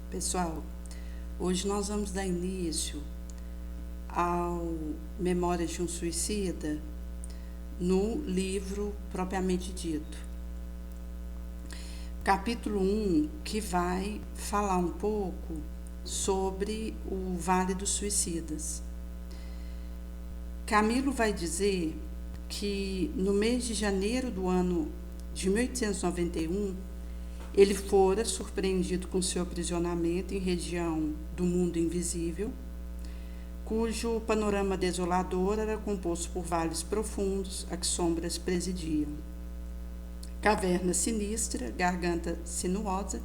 Pessoal, hoje nós vamos dar início ao Memórias de um Suicida no livro propriamente dito. Capítulo 1, que vai falar um pouco sobre o Vale dos Suicidas. Camilo vai dizer que no mês de janeiro do ano de 1891, ele fora surpreendido com seu aprisionamento em região do mundo invisível, cujo panorama desolador era composto por vales profundos a que sombras presidiam, caverna sinistra, garganta sinuosa,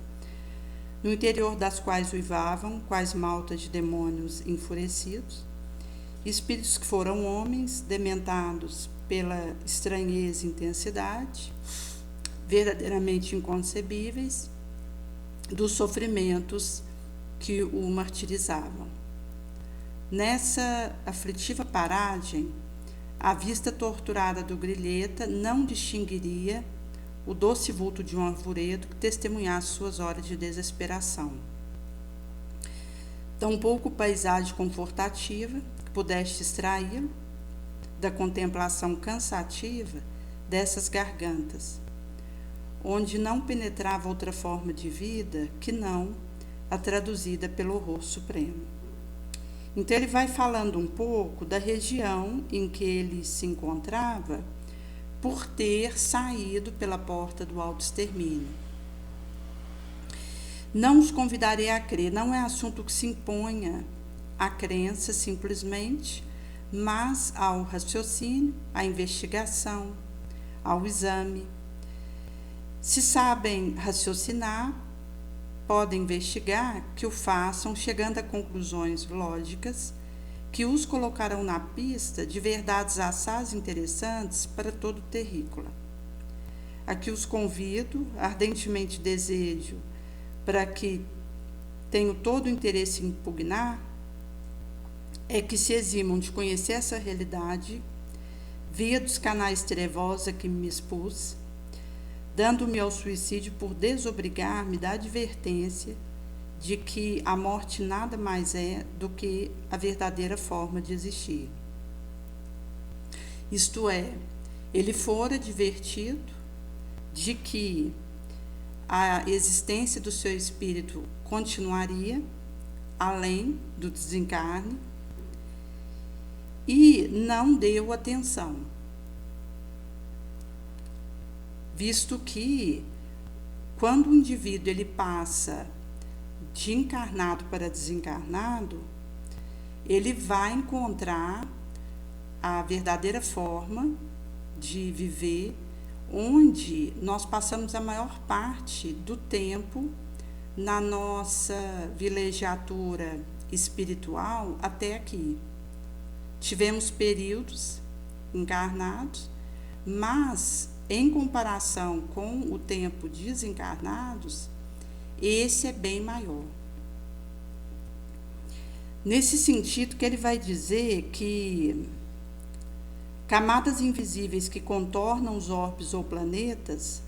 no interior das quais uivavam quais maltas de demônios enfurecidos, espíritos que foram homens, dementados pela estranheza e intensidade, verdadeiramente inconcebíveis, dos sofrimentos que o martirizavam. Nessa aflitiva paragem, a vista torturada do Grilheta não distinguiria o doce vulto de um arvoredo que testemunhasse suas horas de desesperação. Tampouco paisagem confortativa que pudesse extraí-lo da contemplação cansativa dessas gargantas, onde não penetrava outra forma de vida que não a traduzida pelo horror supremo. Então ele vai falando um pouco da região em que ele se encontrava por ter saído pela porta do auto-extermínio. Não os convidarei a crer, não é assunto que se imponha à crença simplesmente, mas ao raciocínio, à investigação, ao exame. Se sabem raciocinar, podem investigar, que o façam, chegando a conclusões lógicas que os colocarão na pista de verdades assaz interessantes para todo o terrícola. Aqui os convido, ardentemente desejo, para que tenham todo o interesse em impugnar, é que se eximam de conhecer essa realidade via dos canais trevosos a que me expus, dando-me ao suicídio por desobrigar-me da advertência de que a morte nada mais é do que a verdadeira forma de existir. Isto é, ele fora advertido de que a existência do seu espírito continuaria além do desencarne e não deu atenção, visto que, quando o indivíduo ele passa de encarnado para desencarnado, ele vai encontrar a verdadeira forma de viver, onde nós passamos a maior parte do tempo na nossa vilegiatura espiritual até aqui. Tivemos períodos encarnados, mas em comparação com o tempo desencarnados, esse é bem maior. Nesse sentido que ele vai dizer que camadas invisíveis que contornam os orbes ou planetas,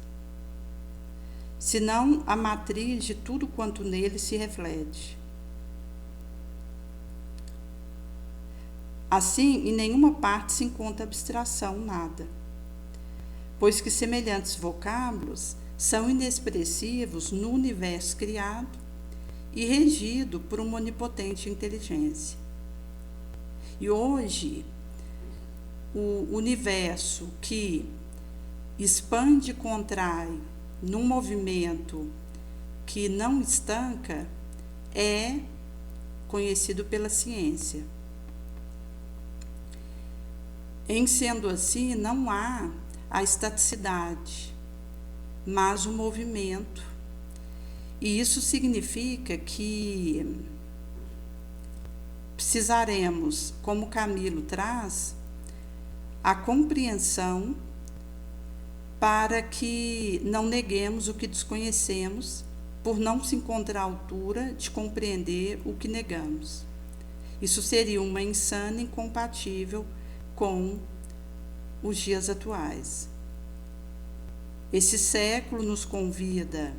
senão a matriz de tudo quanto nele se reflete. Assim, em nenhuma parte se encontra abstração, nada, pois que semelhantes vocábulos são inexpressivos no universo criado e regido por uma onipotente inteligência. E hoje, o universo que expande e contrai num movimento que não estanca é conhecido pela ciência. Em sendo assim, não há a estaticidade, mas o movimento. E isso significa que precisaremos, como Camilo traz, a compreensão para que não neguemos o que desconhecemos, por não se encontrar à altura de compreender o que negamos. Isso seria uma insana incompatível com os dias atuais. Esse século nos convida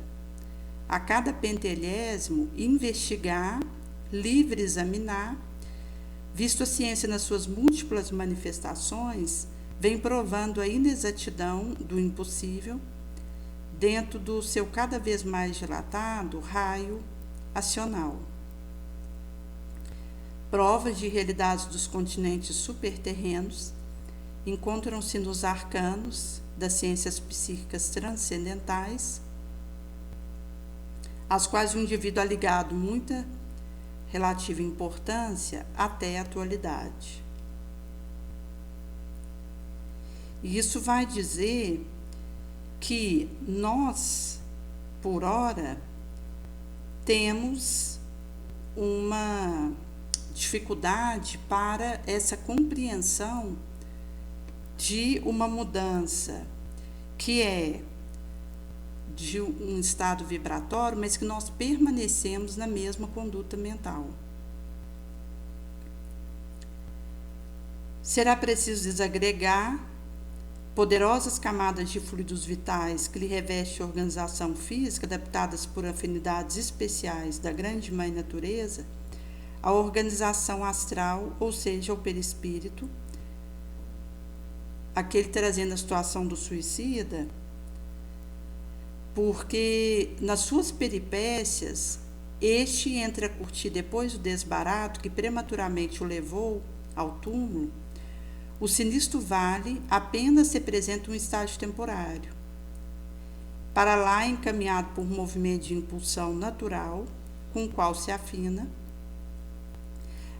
a cada pentelésimo, investigar, livre examinar, visto a ciência nas suas múltiplas manifestações, vem provando a inexatidão do impossível dentro do seu cada vez mais dilatado raio acional. Provas de realidades dos continentes superterrenos encontram-se nos arcanos das ciências psíquicas transcendentais, às quais o indivíduo ha ligado muita relativa importância até a atualidade. E isso vai dizer que nós, por ora, temos uma dificuldade para essa compreensão de uma mudança que é de um estado vibratório, mas que nós permanecemos na mesma conduta mental. Será preciso desagregar poderosas camadas de fluidos vitais que lhe reveste a organização física, adaptadas por afinidades especiais da grande mãe natureza, a organização astral, ou seja, o perispírito, aquele trazendo a situação do suicida, porque nas suas peripécias, este entra a curtir depois do desbarato que prematuramente o levou ao túmulo. O sinistro vale apenas representa um estágio temporário. Para lá encaminhado por um movimento de impulsão natural, com o qual se afina,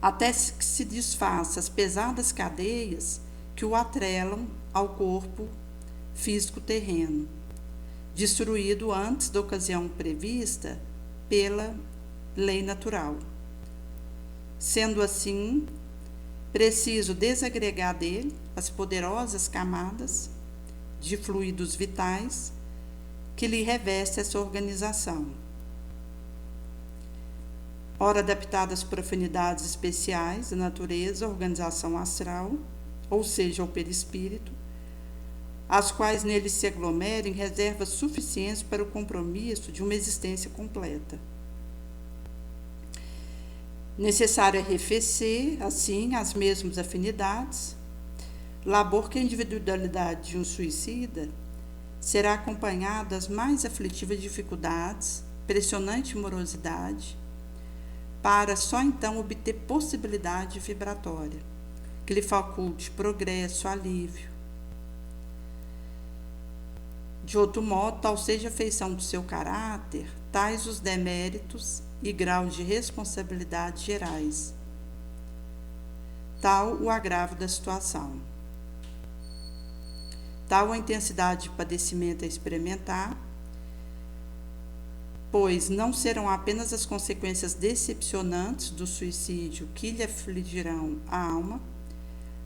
até que se desfaça as pesadas cadeias que o atrelam ao corpo físico terreno, destruído antes da ocasião prevista pela lei natural. Sendo assim, preciso desagregar dele as poderosas camadas de fluidos vitais que lhe reveste essa organização, ora adaptadas por afinidades especiais da natureza, a organização astral, ou seja, o perispírito, as quais nele se aglomeram em reservas suficientes para o compromisso de uma existência completa. Necessário arrefecer, assim, as mesmas afinidades, labor que a individualidade de um suicida será acompanhada das mais aflitivas dificuldades, pressionante morosidade, para só então obter possibilidade vibratória, que lhe faculte progresso, alívio. De outro modo, tal seja a feição do seu caráter, tais os deméritos e graus de responsabilidade gerais, tal o agravo da situação, tal a intensidade de padecimento a experimentar, pois não serão apenas as consequências decepcionantes do suicídio que lhe afligirão a alma,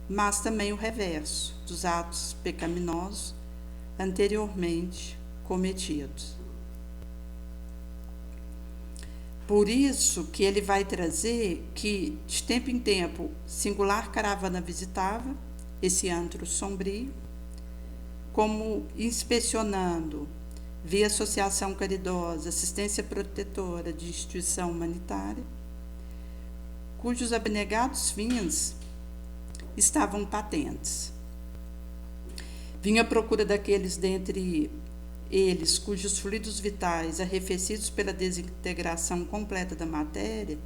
mas também o reverso dos atos pecaminosos anteriormente cometidos. Por isso que ele vai trazer que, de tempo em tempo, singular caravana visitava esse antro sombrio, como inspecionando, via associação caridosa, assistência protetora de instituição humanitária, cujos abnegados fins estavam patentes. Vinha à procura daqueles dentre eles cujos fluidos vitais, arrefecidos pela desintegração completa da matéria,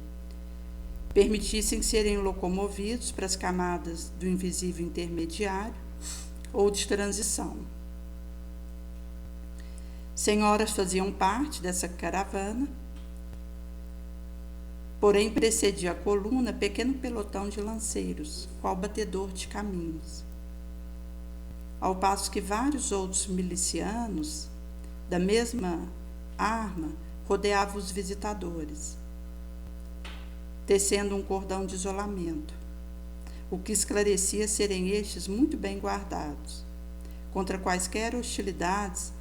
permitissem serem locomovidos para as camadas do invisível intermediário ou de transição. Senhoras faziam parte dessa caravana, porém precedia a coluna pequeno pelotão de lanceiros, qual batedor de caminhos, ao passo que vários outros milicianos da mesma arma rodeavam os visitadores, tecendo um cordão de isolamento, o que esclarecia serem estes muito bem guardados, contra quaisquer hostilidades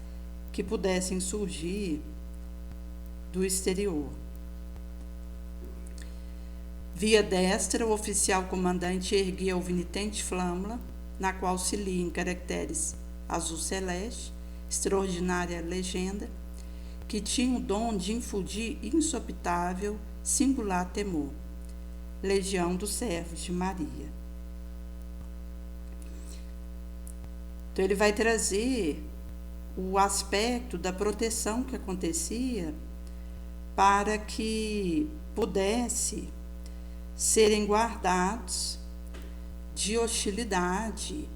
que pudessem surgir do exterior. Via destra, o oficial comandante erguia o vinitente flâmula, na qual se lia em caracteres azul celeste extraordinária legenda, que tinha o dom de infundir insopitável, singular temor. Legião dos Servos de Maria. Então ele vai trazer o aspecto da proteção que acontecia para que pudesse serem guardados de hostilidade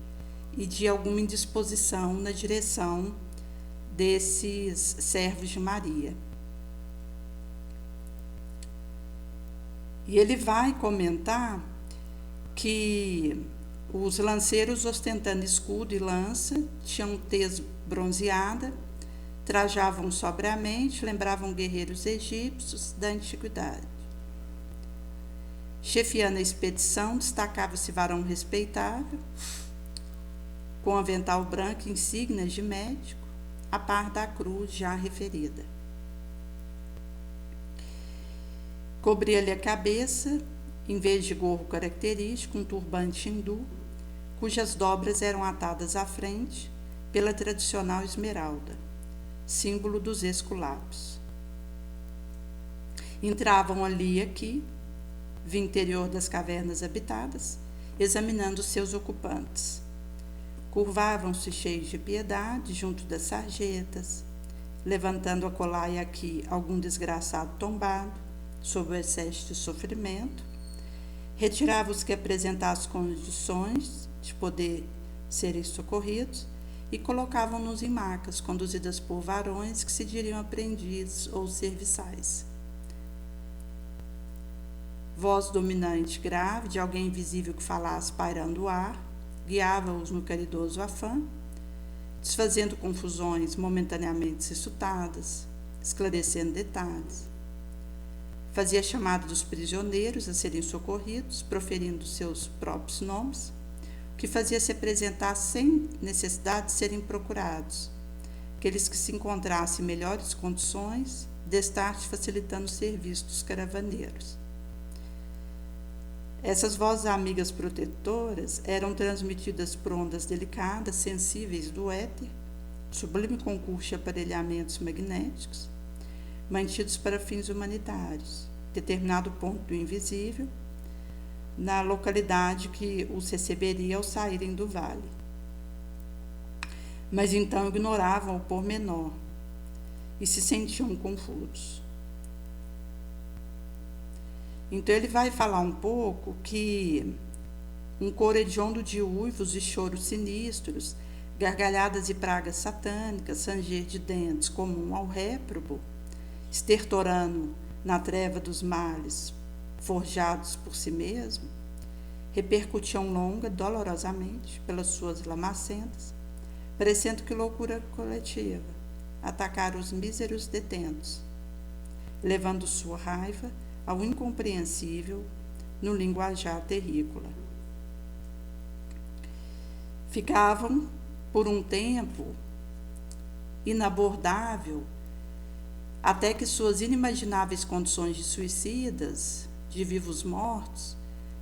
e de alguma indisposição na direção desses servos de Maria. E ele vai comentar que os lanceiros, ostentando escudo e lança, tinham tez bronzeada, trajavam sobriamente, lembravam guerreiros egípcios da antiguidade. Chefiando a expedição, destacava-se varão respeitável, com avental branco e insígnias de médico, a par da cruz já referida. Cobria-lhe a cabeça, em vez de gorro característico, um turbante hindu, cujas dobras eram atadas à frente pela tradicional esmeralda, símbolo dos esculápios. Entravam ali e aqui, via interior das cavernas habitadas, examinando seus ocupantes. Curvavam-se cheios de piedade junto das sarjetas, levantando acolá e aqui algum desgraçado tombado, sob o excesso de sofrimento, retirava os que apresentassem condições de poder serem socorridos e colocavam-nos em macas, conduzidas por varões que se diriam aprendizes ou serviçais. Voz dominante grave de alguém invisível que falasse pairando o ar, guiava-os no caridoso afã, desfazendo confusões momentaneamente suscitadas, esclarecendo detalhes. Fazia chamada dos prisioneiros a serem socorridos, proferindo seus próprios nomes, o que fazia se apresentar sem necessidade de serem procurados, aqueles que se encontrassem em melhores condições, destarte facilitando o serviço dos caravaneiros. Essas vozes amigas protetoras eram transmitidas por ondas delicadas, sensíveis do éter, sublime concurso de aparelhamentos magnéticos, mantidos para fins humanitários, determinado ponto do invisível, na localidade que os receberia ao saírem do vale. Mas então ignoravam o pormenor e se sentiam confusos. Então ele vai falar um pouco que um coro hediondo de uivos e choros sinistros, gargalhadas e pragas satânicas, ranger de dentes comum ao réprobo, estertorando na treva dos males, forjados por si mesmo, repercutiam longa, dolorosamente, pelas suas lamacentas, parecendo que loucura coletiva, atacar os míseros detentos, levando sua raiva ao incompreensível no linguajar terrícola. Ficavam, por um tempo, inabordável, até que suas inimagináveis condições de suicidas, de vivos mortos,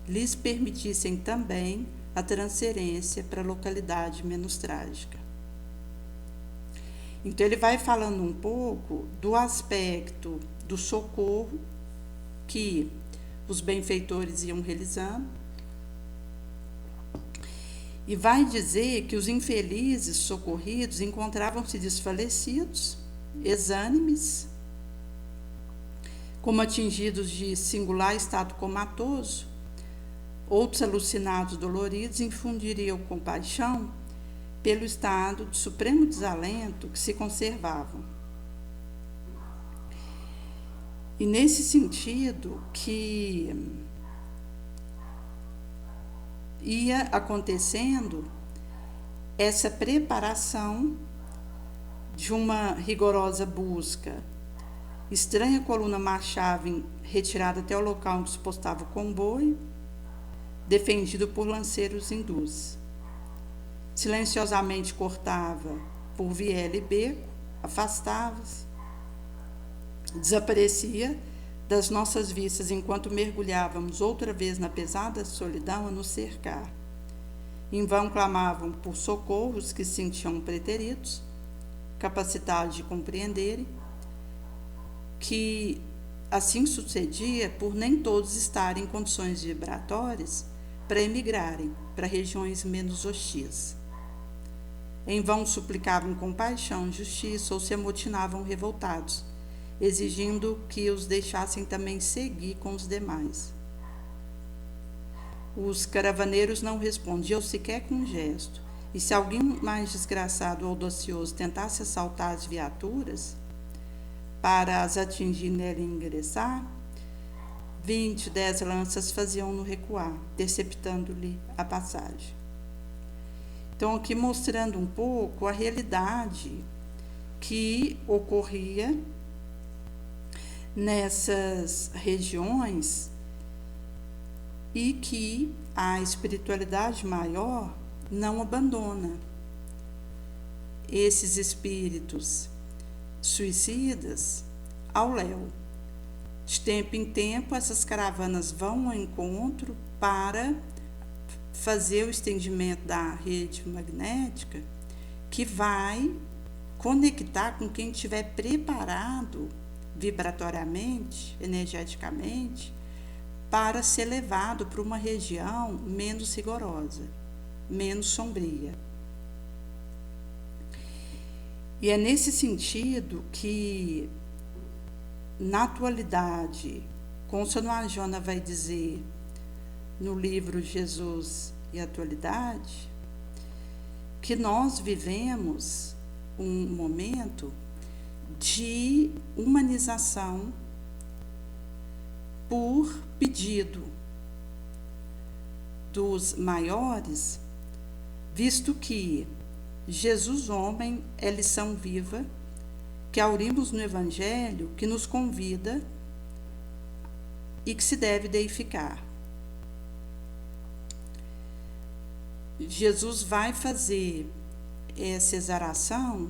lhes permitissem também a transferência para a localidade menos trágica. Então ele vai falando um pouco do aspecto do socorro que os benfeitores iam realizando e vai dizer que os infelizes socorridos encontravam-se desfalecidos, exânimes, como atingidos de singular estado comatoso, outros alucinados doloridos infundiriam compaixão pelo estado de supremo desalento que se conservavam. E nesse sentido que ia acontecendo essa preparação de uma rigorosa busca. Estranha coluna marchava retirada até o local onde se postava o comboio, defendido por lanceiros hindus. Silenciosamente cortava por viela e beco, afastava-se, desaparecia das nossas vistas enquanto mergulhávamos outra vez na pesada solidão a nos cercar. Em vão clamavam por socorros que se sentiam preteridos, capacitados de compreenderem, que assim sucedia por nem todos estarem em condições vibratórias para emigrarem para regiões menos hostis. Em vão suplicavam compaixão e justiça ou se amotinavam revoltados, exigindo que os deixassem também seguir com os demais. Os caravaneiros não respondiam sequer com um gesto, e se alguém mais desgraçado ou audacioso tentasse assaltar as viaturas para as atingir nela e ingressar, 10 lanças faziam-no recuar, deceptando-lhe a passagem. Então, aqui mostrando um pouco a realidade que ocorria nessas regiões e que a espiritualidade maior não abandona esses espíritos suicidas ao léu. De tempo em tempo, essas caravanas vão ao encontro para fazer o estendimento da rede magnética, que vai conectar com quem estiver preparado vibratoriamente, energeticamente, para ser levado para uma região menos rigorosa, menos sombria. E é nesse sentido que, na atualidade, Constância Noajona vai dizer no livro Jesus e a Atualidade, que nós vivemos um momento de humanização por pedido dos maiores, visto que Jesus homem é lição viva que aurimos no Evangelho, que nos convida e que se deve deificar. Jesus vai fazer essa exaração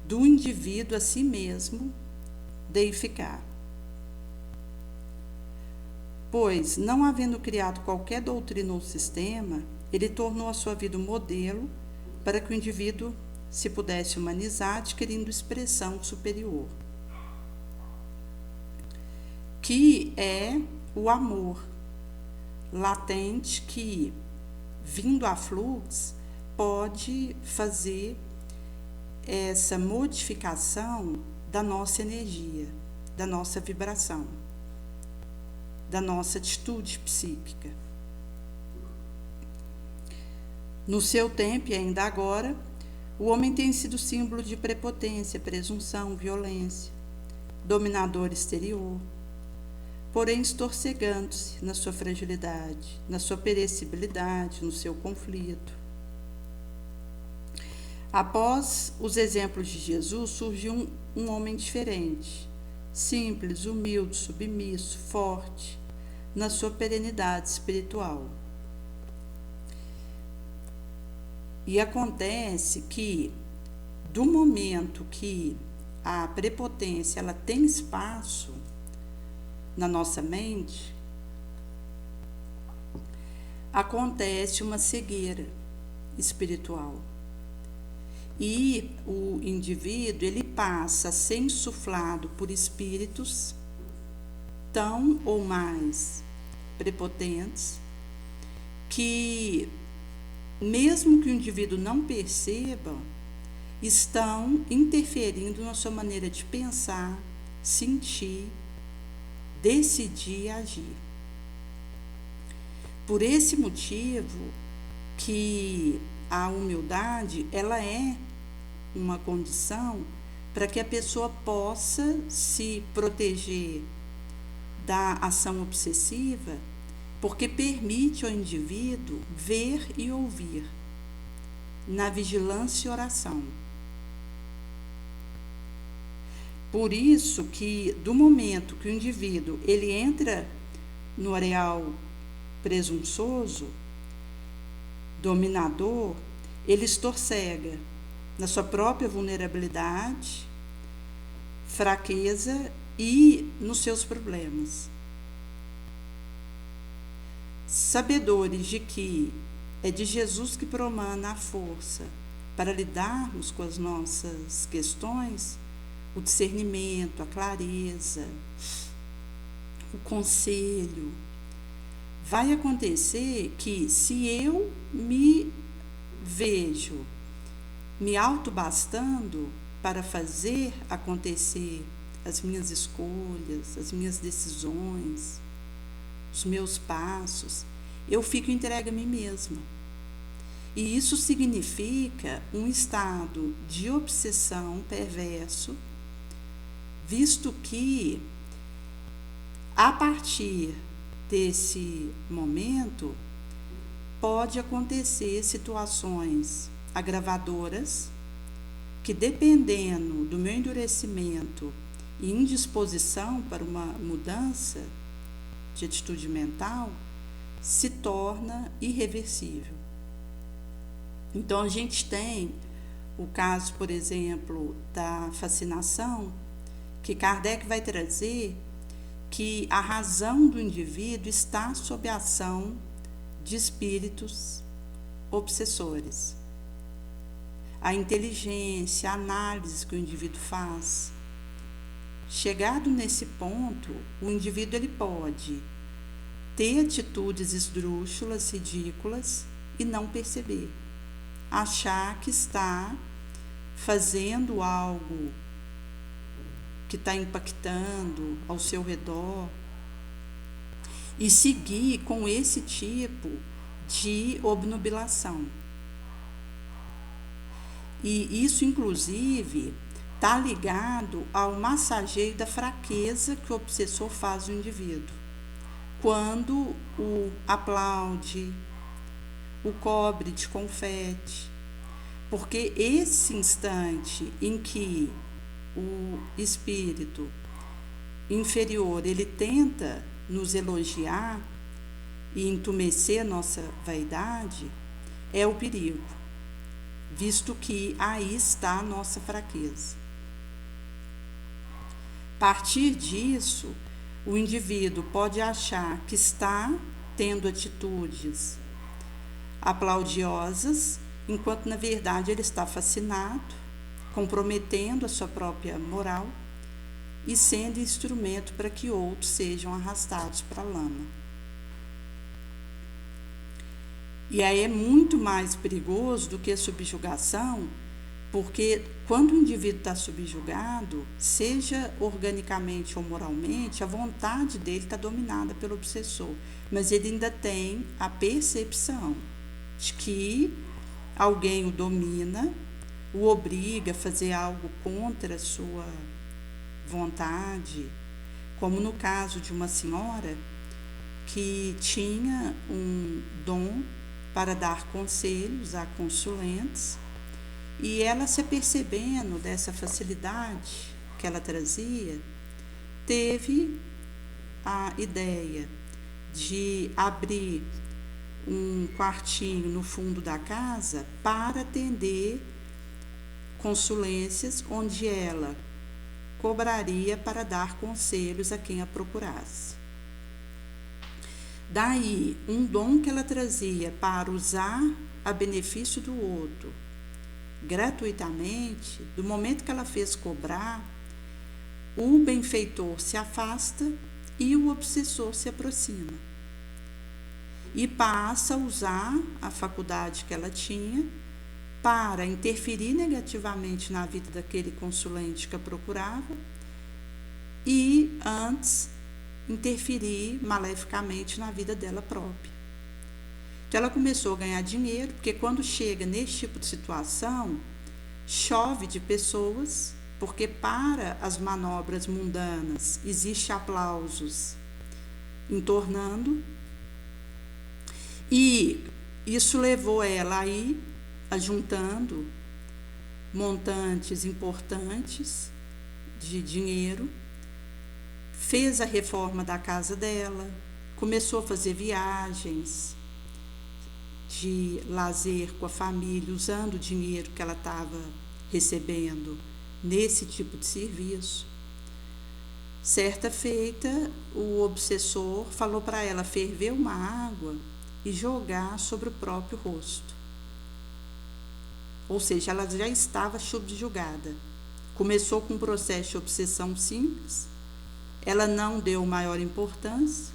do indivíduo a si mesmo deificar. Pois, não havendo criado qualquer doutrina ou sistema, ele tornou a sua vida um modelo para que o indivíduo se pudesse humanizar, adquirindo expressão superior, que é o amor latente que, vindo a fluxo, pode fazer essa modificação da nossa energia, da nossa vibração, da nossa atitude psíquica. No seu tempo e ainda agora, o homem tem sido símbolo de prepotência, presunção, violência, dominador exterior, porém estorcegando-se na sua fragilidade, na sua perecibilidade, no seu conflito. Após os exemplos de Jesus, surgiu um homem diferente, simples, humilde, submisso, forte, na sua perenidade espiritual. E acontece que, do momento que a prepotência ela tem espaço na nossa mente, acontece uma cegueira espiritual. E o indivíduo ele passa a ser insuflado por espíritos tão ou mais prepotentes que, mesmo que o indivíduo não perceba, estão interferindo na sua maneira de pensar, sentir, decidir e agir. Por esse motivo que a humildade ela é uma condição para que a pessoa possa se proteger da ação obsessiva, porque permite ao indivíduo ver e ouvir na vigilância e oração. Por isso que, do momento que o indivíduo ele entra no areal presunçoso, dominador, ele estorcega na sua própria vulnerabilidade, fraqueza e nos seus problemas. Sabedores de que é de Jesus que promana a força para lidarmos com as nossas questões, o discernimento, a clareza, o conselho. Vai acontecer que, se eu me vejo me autobastando para fazer acontecer as minhas escolhas, as minhas decisões, os meus passos, eu fico entregue a mim mesma. E isso significa um estado de obsessão perverso, visto que, a partir desse momento, pode acontecer situações agravadoras que, dependendo do meu endurecimento e indisposição para uma mudança de atitude mental, se torna irreversível. Então, a gente tem o caso, por exemplo, da fascinação, que Kardec vai trazer que a razão do indivíduo está sob a ação de espíritos obsessores. A inteligência, a análise que o indivíduo faz. Chegado nesse ponto, o indivíduo ele pode ter atitudes esdrúxulas, ridículas e não perceber. Achar que está fazendo algo que está impactando ao seu redor e seguir com esse tipo de obnubilação. E isso, inclusive, está ligado ao massageio da fraqueza que o obsessor faz no indivíduo. Quando o aplaude, o cobre de confete, porque esse instante em que o espírito inferior ele tenta nos elogiar e entumecer a nossa vaidade, é o perigo, visto que aí está a nossa fraqueza. A partir disso, o indivíduo pode achar que está tendo atitudes aplaudiosas, enquanto na verdade ele está fascinado, comprometendo a sua própria moral e sendo instrumento para que outros sejam arrastados para a lama. E aí é muito mais perigoso do que a subjugação, porque quando o indivíduo está subjugado, seja organicamente ou moralmente, a vontade dele está dominada pelo obsessor, mas ele ainda tem a percepção de que alguém o domina, o obriga a fazer algo contra a sua vontade, como no caso de uma senhora que tinha um dom para dar conselhos a consulentes, e ela, se apercebendo dessa facilidade que ela trazia, teve a ideia de abrir um quartinho no fundo da casa para atender consulências, onde ela cobraria para dar conselhos a quem a procurasse. Daí, um dom que ela trazia para usar a benefício do outro, gratuitamente, do momento que ela fez cobrar, o benfeitor se afasta e o obsessor se aproxima. E passa a usar a faculdade que ela tinha para interferir negativamente na vida daquele consulente que a procurava e, antes, interferir maleficamente na vida dela própria. Então, ela começou a ganhar dinheiro, porque quando chega nesse tipo de situação, chove de pessoas, porque para as manobras mundanas existe aplausos entornando, e isso levou ela aí ajuntando montantes importantes de dinheiro, fez a reforma da casa dela, começou a fazer viagens de lazer com a família, usando o dinheiro que ela estava recebendo nesse tipo de serviço. Certa feita, o obsessor falou para ela ferver uma água e jogar sobre o próprio rosto. Ou seja, ela já estava subjugada. Começou com um processo de obsessão simples, ela não deu maior importância,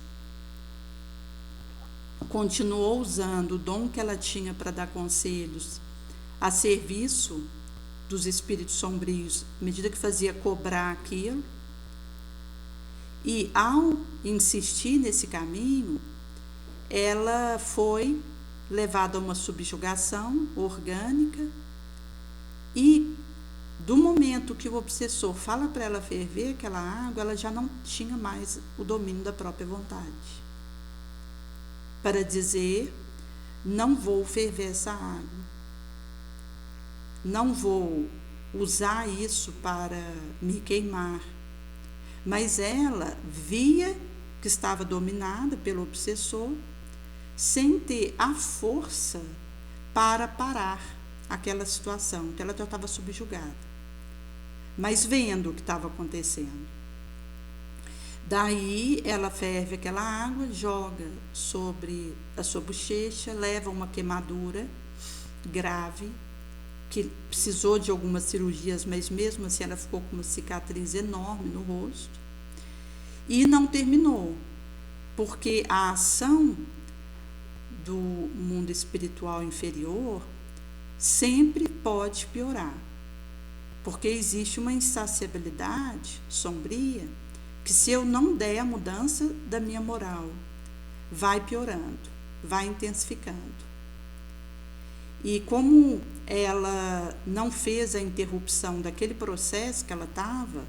continuou usando o dom que ela tinha para dar conselhos a serviço dos espíritos sombrios, à medida que fazia cobrar aquilo. E ao insistir nesse caminho, ela foi levada a uma subjugação orgânica, e do momento que o obsessor fala para ela ferver aquela água, ela já não tinha mais o domínio da própria vontade para dizer: não vou ferver essa água, não vou usar isso para me queimar. Mas ela via que estava dominada pelo obsessor, sem ter a força para parar aquela situação, que ela já estava subjugada, mas vendo o que estava acontecendo. Daí ela ferve aquela água, joga sobre a sua bochecha, leva uma queimadura grave, que precisou de algumas cirurgias, mas mesmo assim ela ficou com uma cicatriz enorme no rosto. E não terminou, porque a ação do mundo espiritual inferior sempre pode piorar, porque existe uma insaciabilidade sombria que, se eu não der a mudança da minha moral, vai piorando, vai intensificando. E como ela não fez a interrupção daquele processo que ela estava,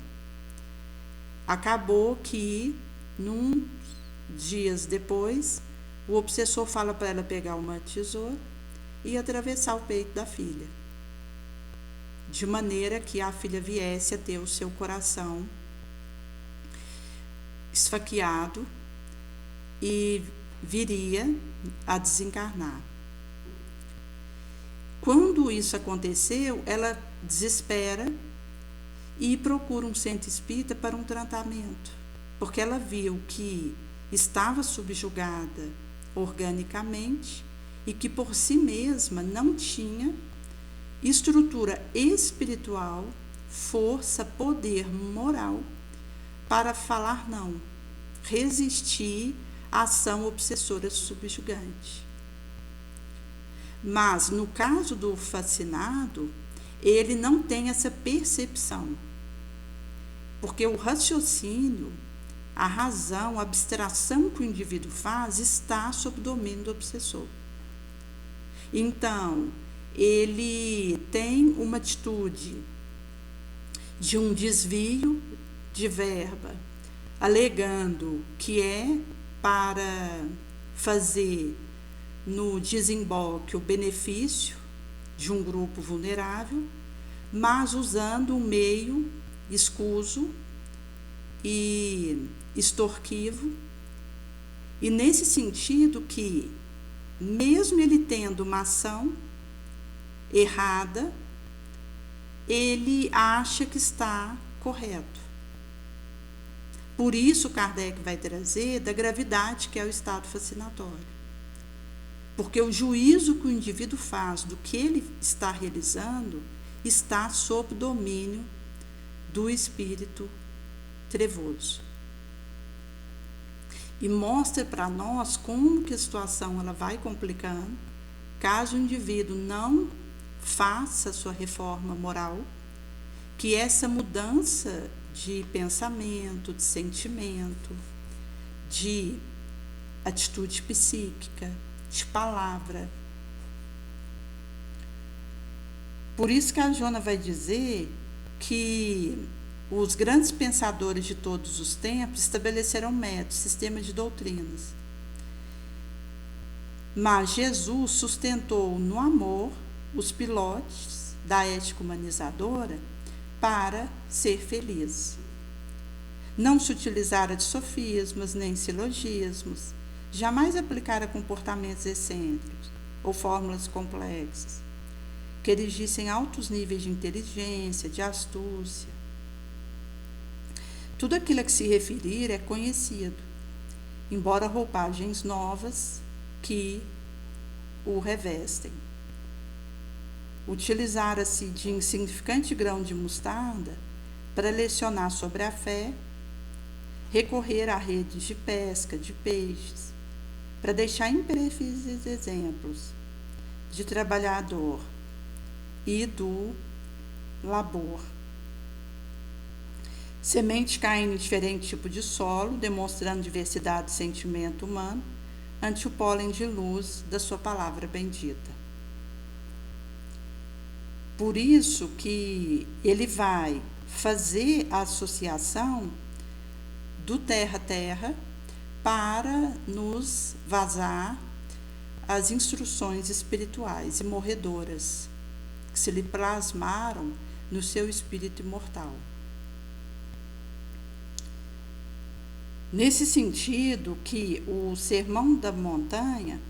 acabou que, dias depois, o obsessor fala para ela pegar uma tesoura e atravessar o peito da filha, de maneira que a filha viesse a ter o seu coração esfaqueado e viria a desencarnar. Quando isso aconteceu, ela desespera e procura um centro espírita para um tratamento, porque ela viu que estava subjugada organicamente e que por si mesma não tinha estrutura espiritual, força, poder moral para falar não, resistir à ação obsessora subjugante. Mas, no caso do fascinado, ele não tem essa percepção, porque o raciocínio, a razão, a abstração que o indivíduo faz está sob o domínio do obsessor. Então, ele tem uma atitude de um desvio de verba, alegando que é para fazer no desembolque o benefício de um grupo vulnerável, mas usando um meio escuso e extorquivo, e nesse sentido que, mesmo ele tendo uma ação errada, ele acha que está correto. Por isso Kardec vai trazer da gravidade que é o estado fascinatório. Porque o juízo que o indivíduo faz do que ele está realizando está sob domínio do espírito trevoso. E mostra para nós como que a situação ela vai complicando, caso o indivíduo não faça a sua reforma moral, que essa mudança de pensamento, de sentimento, de atitude psíquica, de palavra. Por isso que a Joana vai dizer que os grandes pensadores de todos os tempos estabeleceram métodos, sistemas de doutrinas. Mas Jesus sustentou no amor os pilotes da ética humanizadora para ser feliz. Não se utilizara de sofismas nem silogismos, jamais aplicara comportamentos excêntricos ou fórmulas complexas, que erigissem altos níveis de inteligência, de astúcia. Tudo aquilo a que se referir é conhecido, embora roupagens novas que o revestem. utilizara-se de insignificante grão de mostarda para lecionar sobre a fé, recorrer a redes de pesca de peixes, para deixar imprevisíveis exemplos de trabalhador e do labor. Semente caindo em diferente tipo de solo, demonstrando diversidade de sentimento humano ante o pólen de luz da sua palavra bendita. Por isso que ele vai fazer a associação do terra-terra para nos vazar as instruções espirituais e morredoras que se lhe plasmaram no seu espírito imortal. Nesse sentido que o Sermão da Montanha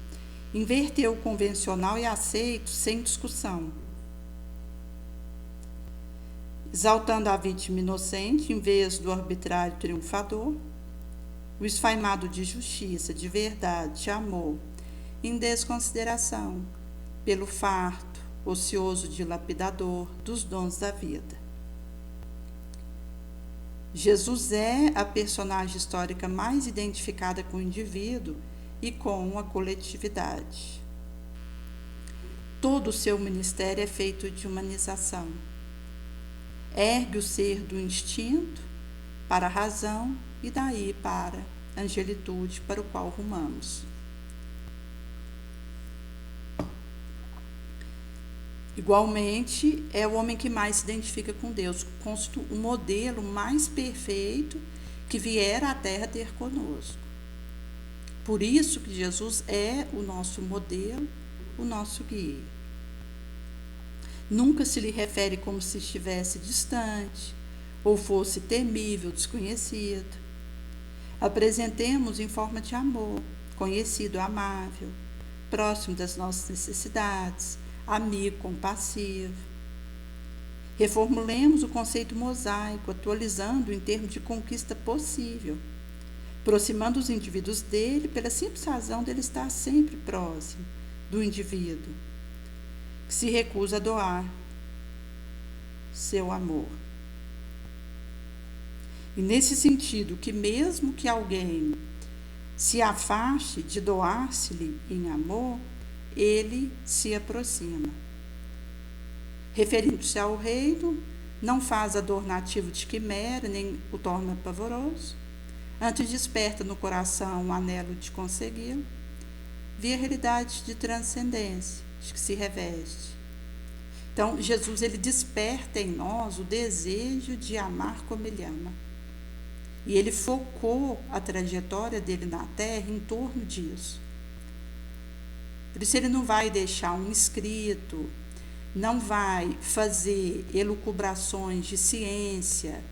inverteu o convencional e aceito sem discussão, exaltando a vítima inocente em vez do arbitrário triunfador, o esfaimado de justiça, de verdade, de amor, em desconsideração pelo farto ocioso dilapidador dos dons da vida. Jesus é a personagem histórica mais identificada com o indivíduo e com a coletividade. Todo o seu ministério é feito de humanização. Ergue o ser do instinto para a razão e daí para a angelitude para o qual rumamos. Igualmente, é o homem que mais se identifica com Deus, o modelo mais perfeito que viera à Terra ter conosco. Por isso que Jesus é o nosso modelo, o nosso guia. Nunca se lhe refere como se estivesse distante, ou fosse temível, desconhecido. Apresentemos em forma de amor, conhecido, amável, próximo das nossas necessidades, amigo compassivo. Reformulemos o conceito mosaico, atualizando em termos de conquista possível, aproximando os indivíduos dele pela simples razão dele estar sempre próximo do indivíduo, que se recusa a doar seu amor. E nesse sentido, que mesmo que alguém se afaste de doar-se-lhe em amor, ele se aproxima. Referindo-se ao reino, não faz a dor nativa de quimera, nem o torna pavoroso. Antes desperta no coração o anelo de consegui-lo, vê a realidade de transcendência de que se reveste. Então, Jesus ele desperta em nós o desejo de amar como ele ama. E ele focou a trajetória dele na Terra em torno disso. Por isso ele não vai deixar um escrito, não vai fazer elucubrações de ciência,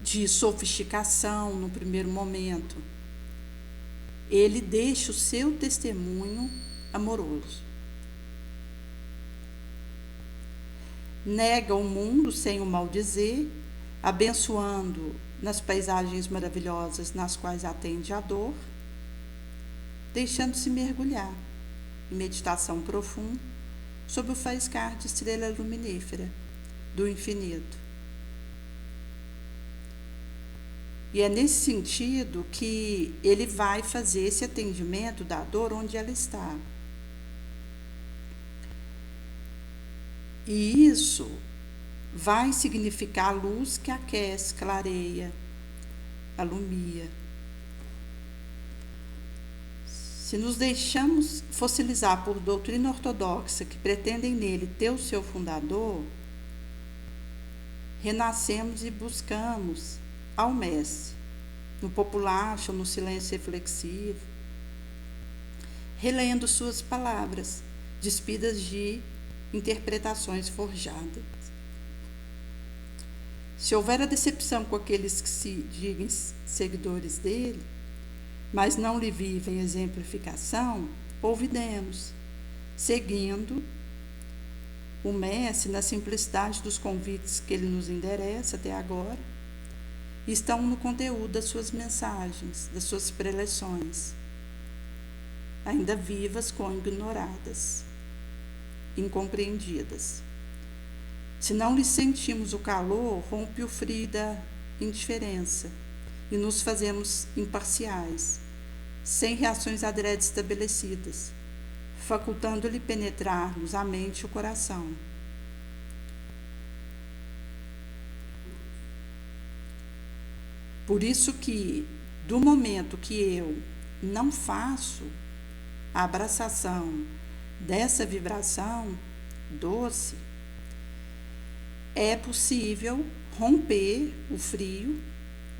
de sofisticação no primeiro momento. Ele deixa o seu testemunho amoroso. Nega o mundo sem o maldizer, abençoando nas paisagens maravilhosas nas quais atende a dor, deixando-se mergulhar em meditação profunda sob o faiscar de estrela luminífera do infinito. E é nesse sentido que ele vai fazer esse atendimento da dor onde ela está. E isso vai significar a luz que aquece, clareia, alumia. Se nos deixamos fossilizar por doutrina ortodoxa que pretendem nele ter o seu fundador, renascemos e buscamos ao Mestre, no populacho, no silêncio reflexivo, relendo suas palavras, despidas de interpretações forjadas. Se houver a decepção com aqueles que se digam seguidores dele, mas não lhe vivem exemplificação, ouvidemos, seguindo o Mestre na simplicidade dos convites que ele nos endereça até agora, estão no conteúdo das suas mensagens, das suas preleções, ainda vivas com ignoradas. incompreendidas. Se não lhe sentimos o calor, rompe o frio da indiferença e nos fazemos imparciais, sem reações adrede estabelecidas, facultando-lhe penetrar-nos a mente e o coração. Por isso que, do momento que eu não faço a abraçação dessa vibração doce, é possível romper o frio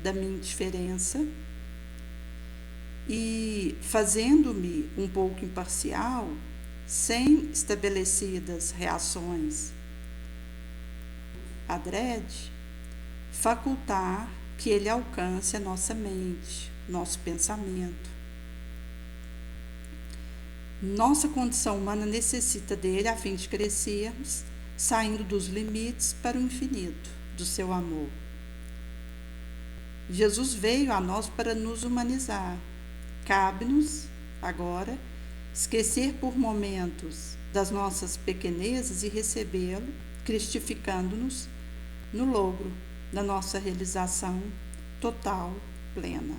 da minha indiferença e, fazendo-me um pouco imparcial, sem estabelecidas reações adrede, facultar que ele alcance a nossa mente, nosso pensamento. Nossa condição humana necessita dele a fim de crescermos, saindo dos limites para o infinito do seu amor. Jesus veio a nós para nos humanizar. Cabe-nos, agora, esquecer por momentos das nossas pequenezas e recebê-lo, cristificando-nos no logro da nossa realização total, plena.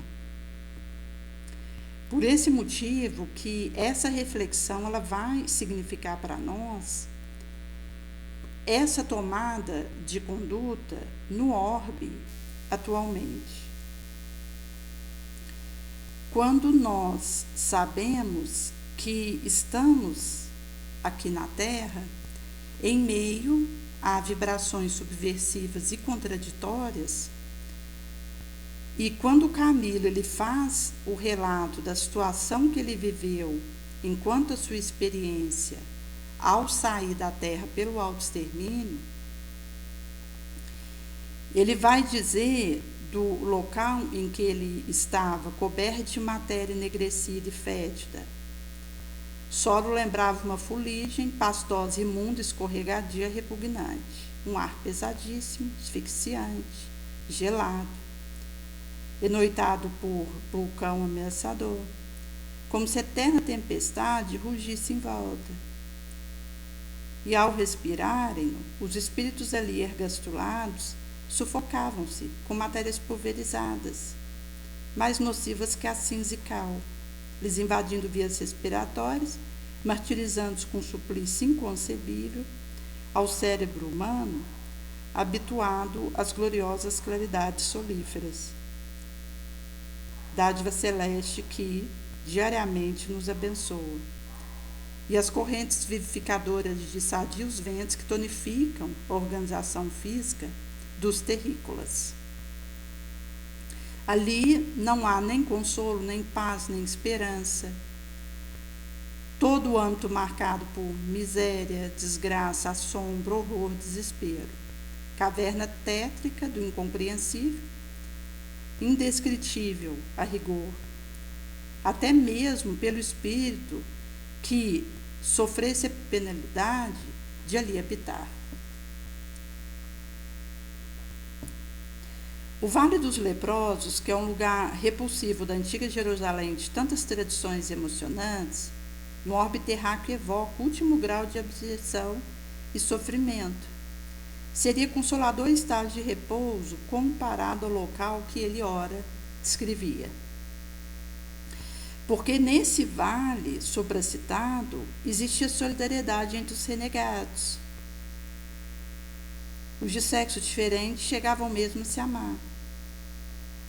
Por esse motivo que essa reflexão ela vai significar para nós essa tomada de conduta no orbe atualmente. Quando nós sabemos que estamos aqui na Terra em meio a vibrações subversivas e contraditórias, e quando o Camilo ele faz o relato da situação que ele viveu enquanto a sua experiência ao sair da Terra pelo autoextermínio, ele vai dizer do local em que ele estava coberto de matéria enegrecida e fétida. Solo lembrava uma fuligem, pastosa, imunda, escorregadia, repugnante. Um ar pesadíssimo, asfixiante, gelado, enoitado por vulcão ameaçador, como se eterna tempestade rugisse em volta. E ao respirarem, os espíritos ali ergastulados sufocavam-se com matérias pulverizadas, mais nocivas que a cinza e cal, lhes invadindo vias respiratórias, martirizando-os com um suplício inconcebível ao cérebro humano, habituado às gloriosas claridades solíferas. Dádiva celeste que diariamente nos abençoa, e as correntes vivificadoras de sadios ventos que tonificam a organização física dos terrícolas. Ali não há nem consolo, nem paz, nem esperança. Todo o âmbito marcado por miséria, desgraça, assombro, horror, desespero. Caverna tétrica do incompreensível, indescritível a rigor, até mesmo pelo espírito que sofresse a penalidade de ali habitar. O Vale dos Leprosos, que é um lugar repulsivo da antiga Jerusalém de tantas tradições emocionantes, no orbe terráqueo evoca o último grau de abjeção e sofrimento. Seria consolador estar de repouso comparado ao local que ele ora descrevia. Porque nesse vale supracitado existia solidariedade entre os renegados. Os de sexo diferente chegavam mesmo a se amar.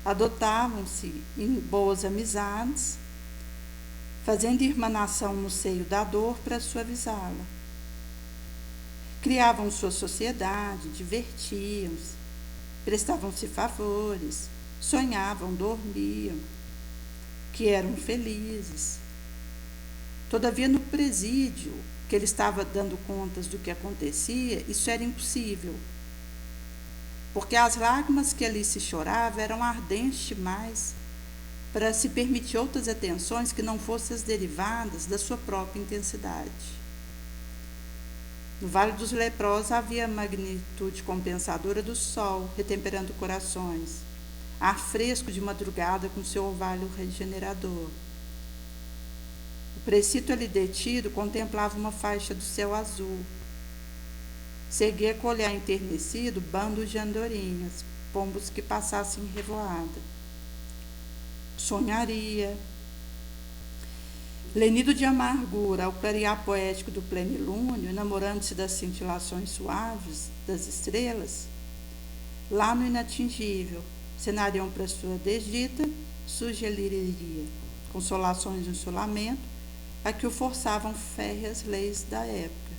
Adotavam-se em boas amizades, fazendo irmanação no seio da dor para suavizá-la. Criavam sua sociedade, divertiam-se, prestavam-se favores, sonhavam, dormiam, que eram felizes. Todavia, no presídio, que ele estava dando contas do que acontecia, isso era impossível, porque as lágrimas que ali se chorava eram ardentes demais para se permitir outras atenções que não fossem as derivadas da sua própria intensidade. No Vale dos Leprosos havia a magnitude compensadora do sol, retemperando corações, ar fresco de madrugada com seu orvalho regenerador. O precito ali detido contemplava uma faixa do céu azul. Seguia com o olhar enternecido bandos de andorinhas, pombos que passassem em revoada. Sonharia. Lenido de amargura ao clarear poético do plenilúnio, enamorando-se das cintilações suaves das estrelas, lá no inatingível, cenariam para sua desdita, sugeriria consolações de insolamento a que o forçavam férreas leis da época.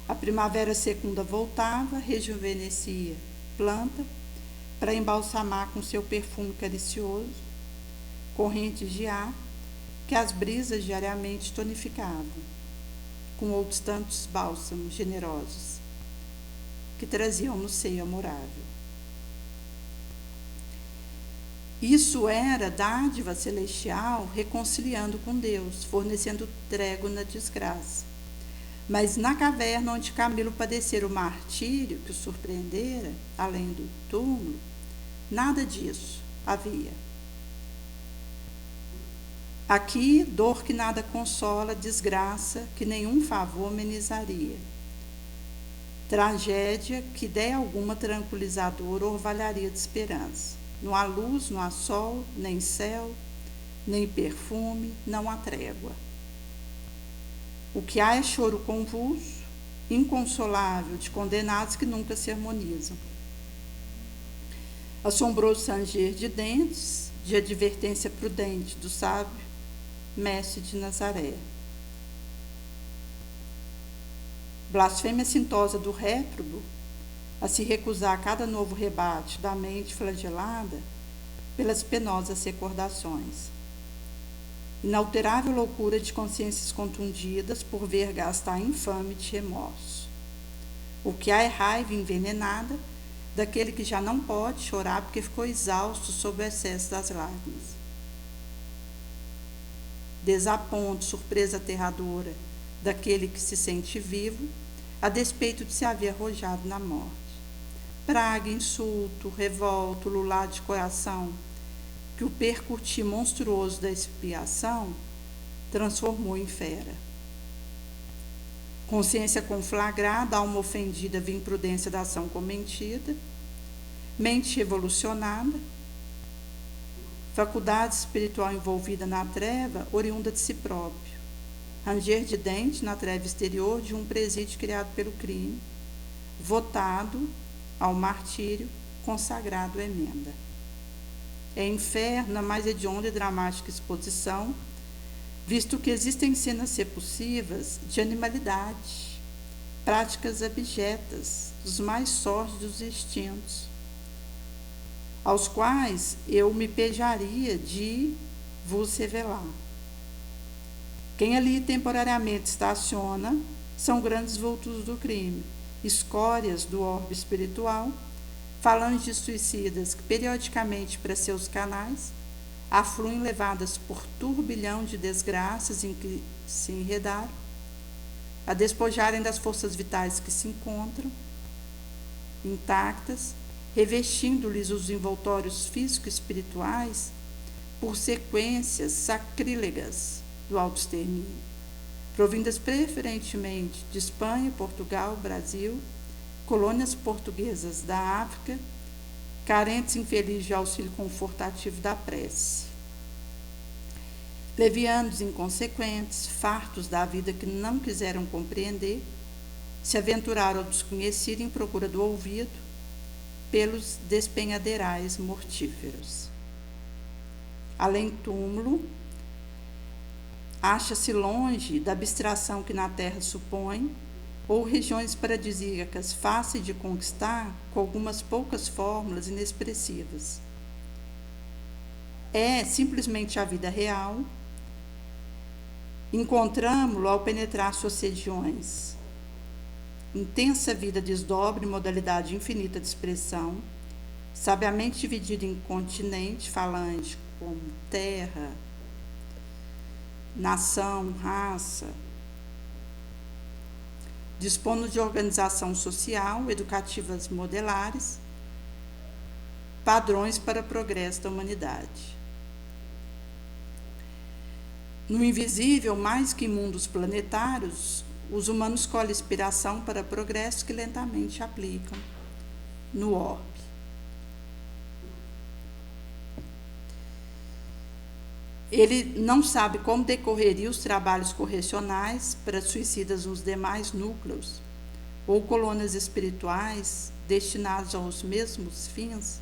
A primavera secunda voltava, rejuvenescia planta, para embalsamar com seu perfume caricioso, correntes de ar que as brisas diariamente tonificavam, com outros tantos bálsamos generosos que traziam no seio amorável. Isso era dádiva celestial reconciliando com Deus, fornecendo trégua na desgraça. Mas na caverna onde Camilo padecera o martírio que o surpreendera, além do túmulo, nada disso havia. Aqui, dor que nada consola, desgraça que nenhum favor amenizaria. Tragédia que ideia alguma tranquilizadora orvalharia de esperança. Não há luz, não há sol, nem céu, nem perfume, não há trégua. O que há é choro convulso, inconsolável, de condenados que nunca se harmonizam. Assombroso ranger de dentes, de advertência prudente do sábio mestre de Nazaré. Blasfêmia sintosa do réprobo, a se recusar a cada novo rebate da mente flagelada pelas penosas recordações. Inalterável loucura de consciências contundidas por ver gastar infame de remorso. O que há é raiva envenenada daquele que já não pode chorar porque ficou exausto sob o excesso das lágrimas. Desaponto, surpresa aterradora daquele que se sente vivo, a despeito de se haver arrojado na morte. Praga, insulto, revolta, lular de coração, que o percutir monstruoso da expiação transformou em fera. Consciência conflagrada, alma ofendida, via imprudência da ação cometida, mente revolucionada, faculdade espiritual envolvida na treva, oriunda de si próprio, ranger de dente na treva exterior de um presídio criado pelo crime, votado ao martírio, consagrado à emenda. É inferno a mais hedionda e dramática exposição, visto que existem cenas repulsivas de animalidade, práticas abjetas dos mais sórdidos instintos, aos quais eu me pejaria de vos revelar. Quem ali temporariamente estaciona são grandes vultos do crime, escórias do orbe espiritual, falanges suicidas que periodicamente para seus canais afluem levadas por turbilhão de desgraças em que se enredaram, a despojarem das forças vitais que se encontram intactas, revestindo-lhes os envoltórios físico-espirituais por sequências sacrílegas do autoextermínio, provindas preferentemente de Espanha, Portugal, Brasil, colônias portuguesas da África, carentes infelizes de auxílio confortativo da prece. Levianos inconsequentes, fartos da vida que não quiseram compreender, se aventuraram ao desconhecido em procura do ouvido pelos despenhadeirais mortíferos. Além túmulo, acha-se longe da abstração que na terra supõe, ou regiões paradisíacas fáceis de conquistar com algumas poucas fórmulas inexpressivas. É simplesmente a vida real. Encontramo-lo ao penetrar suas regiões. Intensa vida desdobra em modalidade infinita de expressão, sabiamente dividida em continente, falante como terra, nação, raça, dispondo de organização social, educativas modelares, padrões para o progresso da humanidade. No invisível, mais que em mundos planetários, os humanos colhem inspiração para progressos que lentamente aplicam no orbe. Ele não sabe como decorreriam os trabalhos correcionais para suicidas nos demais núcleos ou colônias espirituais destinados aos mesmos fins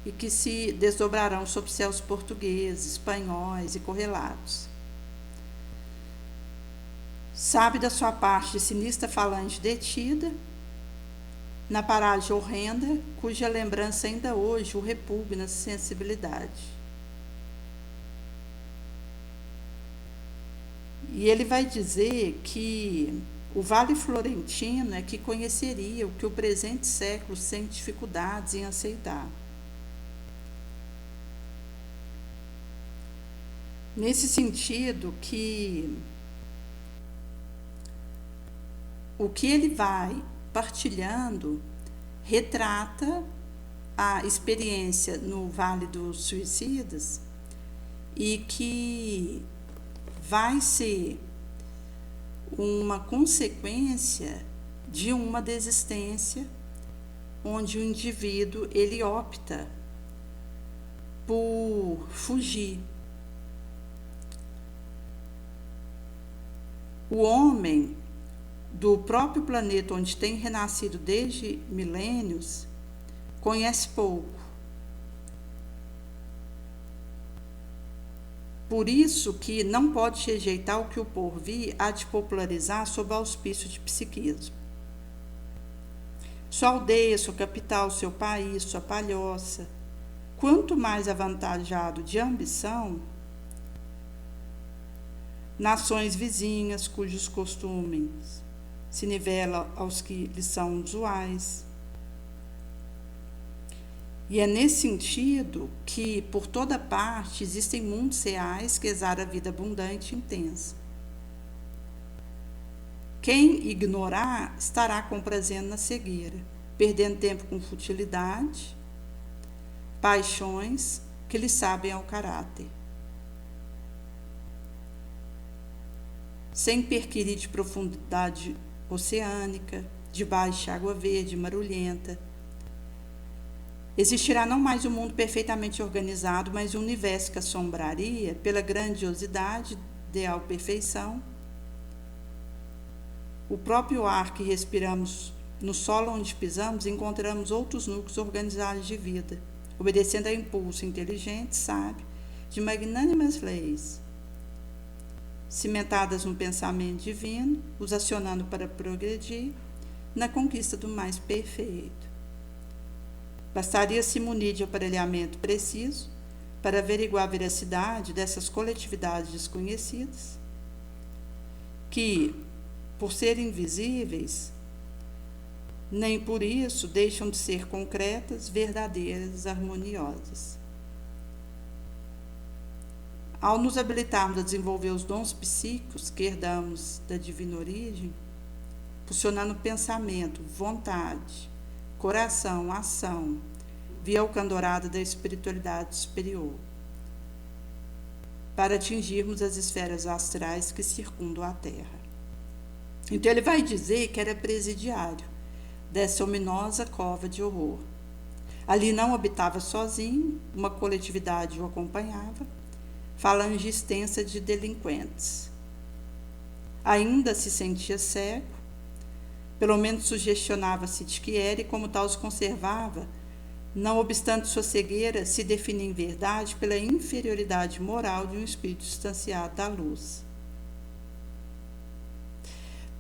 e que se desdobrarão sobre céus portugueses, espanhóis e correlatos. Sabe da sua parte de sinistra falange detida, na paragem horrenda, cuja lembrança ainda hoje o repugna a sensibilidade. E ele vai dizer que o Vale Florentino é que conheceria o que o presente século tem dificuldades em aceitar. Nesse sentido que o que ele vai partilhando retrata a experiência no Vale dos Suicidas e que vai ser uma consequência de uma desistência onde o indivíduo ele opta por fugir. O homem do próprio planeta onde tem renascido desde milênios conhece pouco. Por isso que não pode rejeitar o que o porvir há de popularizar sob auspício de psiquismo. Sua aldeia, sua capital, seu país, sua palhoça, quanto mais avantajado de ambição, nações vizinhas cujos costumes se nivelam aos que lhes são usuais. E é nesse sentido que, por toda parte, existem mundos reais que exalam a vida abundante e intensa. Quem ignorar estará comprazendo na cegueira, perdendo tempo com futilidade, paixões que lhe sabem ao caráter. Sem perquirir de profundidade oceânica, de baixa água verde, marulhenta, existirá não mais um mundo perfeitamente organizado, mas um universo que assombraria pela grandiosidade, ideal perfeição. O próprio ar que respiramos, no solo onde pisamos, encontramos outros núcleos organizados de vida, obedecendo a impulso inteligente, sábio, de magnânimas leis, cimentadas no pensamento divino, os acionando para progredir na conquista do mais perfeito. Bastaria se munir de aparelhamento preciso para averiguar a veracidade dessas coletividades desconhecidas, que, por serem invisíveis, nem por isso deixam de ser concretas, verdadeiras, harmoniosas. Ao nos habilitarmos a desenvolver os dons psíquicos que herdamos da divina origem, funcionando pensamento, vontade, coração, ação, via alcandorada da espiritualidade superior, para atingirmos as esferas astrais que circundam a Terra. Então ele vai dizer que era presidiário dessa ominosa cova de horror. Ali não habitava sozinho, uma coletividade o acompanhava, falange extensa de delinquentes. Ainda se sentia cego, pelo menos sugestionava-se de que era, e como tal se conservava, não obstante sua cegueira, se define em verdade pela inferioridade moral de um espírito distanciado da luz.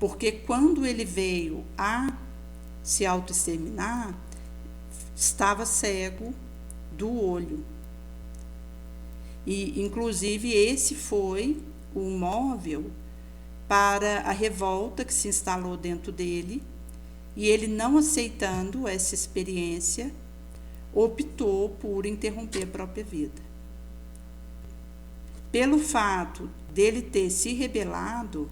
Porque quando ele veio a se autoexterminar, estava cego do olho. E, inclusive, esse foi o móvel para a revolta que se instalou dentro dele, e ele, não aceitando essa experiência, optou por interromper a própria vida. Pelo fato dele ter se rebelado,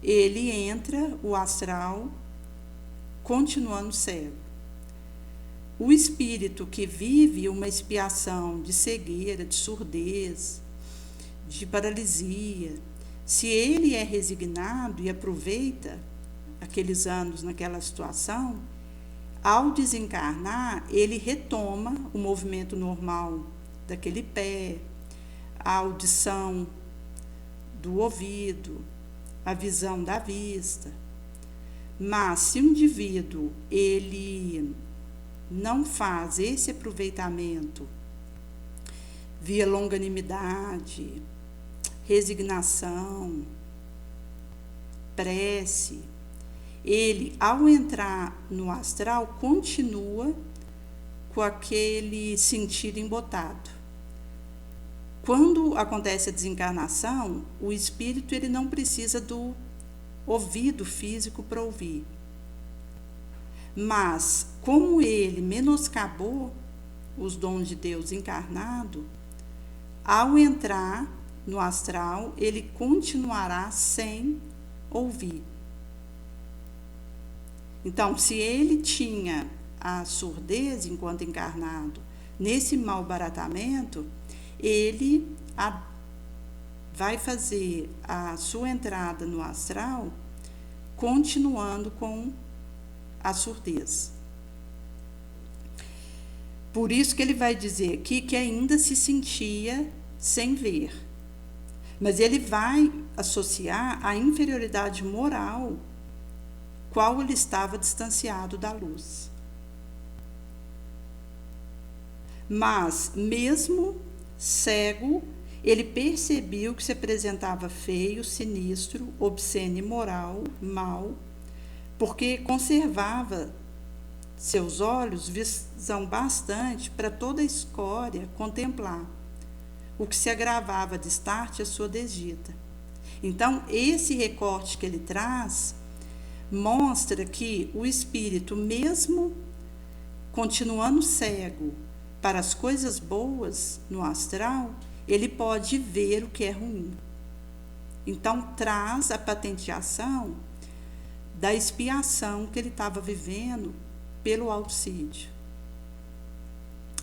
ele entra o astral continuando cego. O espírito que vive uma expiação de cegueira, de surdez, de paralisia. Se ele é resignado e aproveita aqueles anos naquela situação, ao desencarnar, ele retoma o movimento normal daquele pé, a audição do ouvido, a visão da vista. Mas se o indivíduo ele não faz esse aproveitamento via longanimidade, resignação, prece, ele, ao entrar no astral, continua com aquele sentido embotado. Quando acontece a desencarnação, o espírito ele não precisa do ouvido físico para ouvir. Mas, como ele menoscabou os dons de Deus encarnado, ao entrar no astral, ele continuará sem ouvir. Então, se ele tinha a surdez enquanto encarnado, nesse malbaratamento, ele vai fazer a sua entrada no astral continuando com a surdez. Por isso que ele vai dizer aqui que ainda se sentia sem ver. Mas ele vai associar a inferioridade moral qual ele estava distanciado da luz. Mas, mesmo cego, ele percebeu que se apresentava feio, sinistro, obsceno, imoral, mau, porque conservava seus olhos visão bastante para toda a escória contemplar, o que se agravava destarte a sua desdita. Então, esse recorte que ele traz mostra que o espírito, mesmo continuando cego para as coisas boas no astral, ele pode ver o que é ruim. Então, traz a patenteação da expiação que ele estava vivendo pelo auxílio.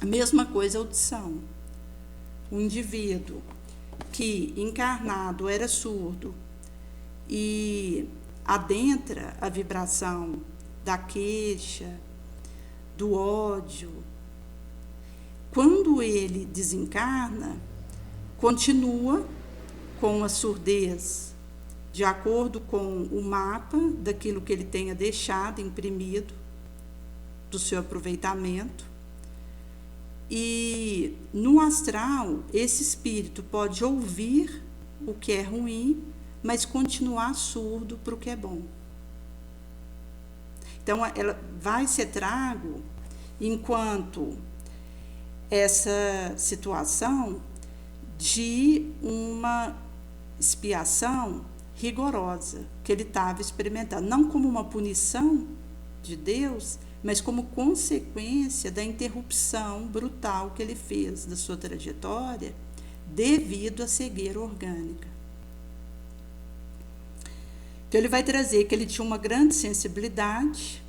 A mesma coisa a audição. O indivíduo que encarnado era surdo e adentra a vibração da queixa, do ódio, quando ele desencarna, continua com a surdez, de acordo com o mapa daquilo que ele tenha deixado imprimido, do seu aproveitamento. E no astral, esse espírito pode ouvir o que é ruim, mas continuar surdo para o que é bom. Então, ela vai ser trago enquanto essa situação de uma expiação rigorosa que ele estava experimentando, não como uma punição de Deus, mas como consequência da interrupção brutal que ele fez da sua trajetória devido à cegueira orgânica. Então, ele vai trazer que ele tinha uma grande sensibilidade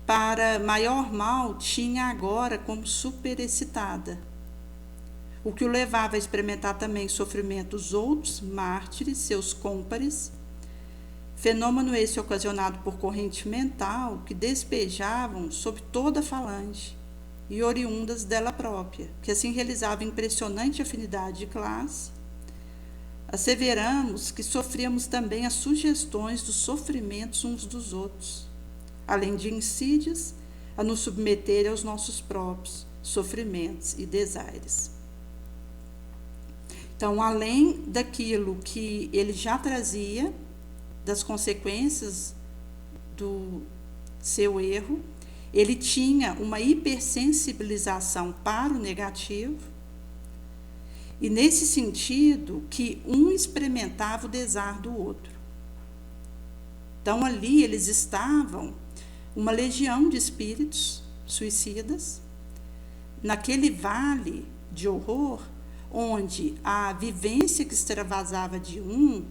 para maior mal, tinha agora como superexcitada, o que o levava a experimentar também sofrimentos outros mártires, seus cômpares, fenômeno esse ocasionado por corrente mental que despejavam sobre toda a falange e oriundas dela própria, que assim realizava impressionante afinidade de classe. Asseveramos que sofríamos também as sugestões dos sofrimentos uns dos outros, além de insídias a nos submeter aos nossos próprios sofrimentos e desaires. Então, além daquilo que ele já trazia, das consequências do seu erro, ele tinha uma hipersensibilização para o negativo, e nesse sentido que um experimentava o desar do outro. Então, ali eles estavam, uma legião de espíritos suicidas, naquele vale de horror, onde a vivência que extravasava de um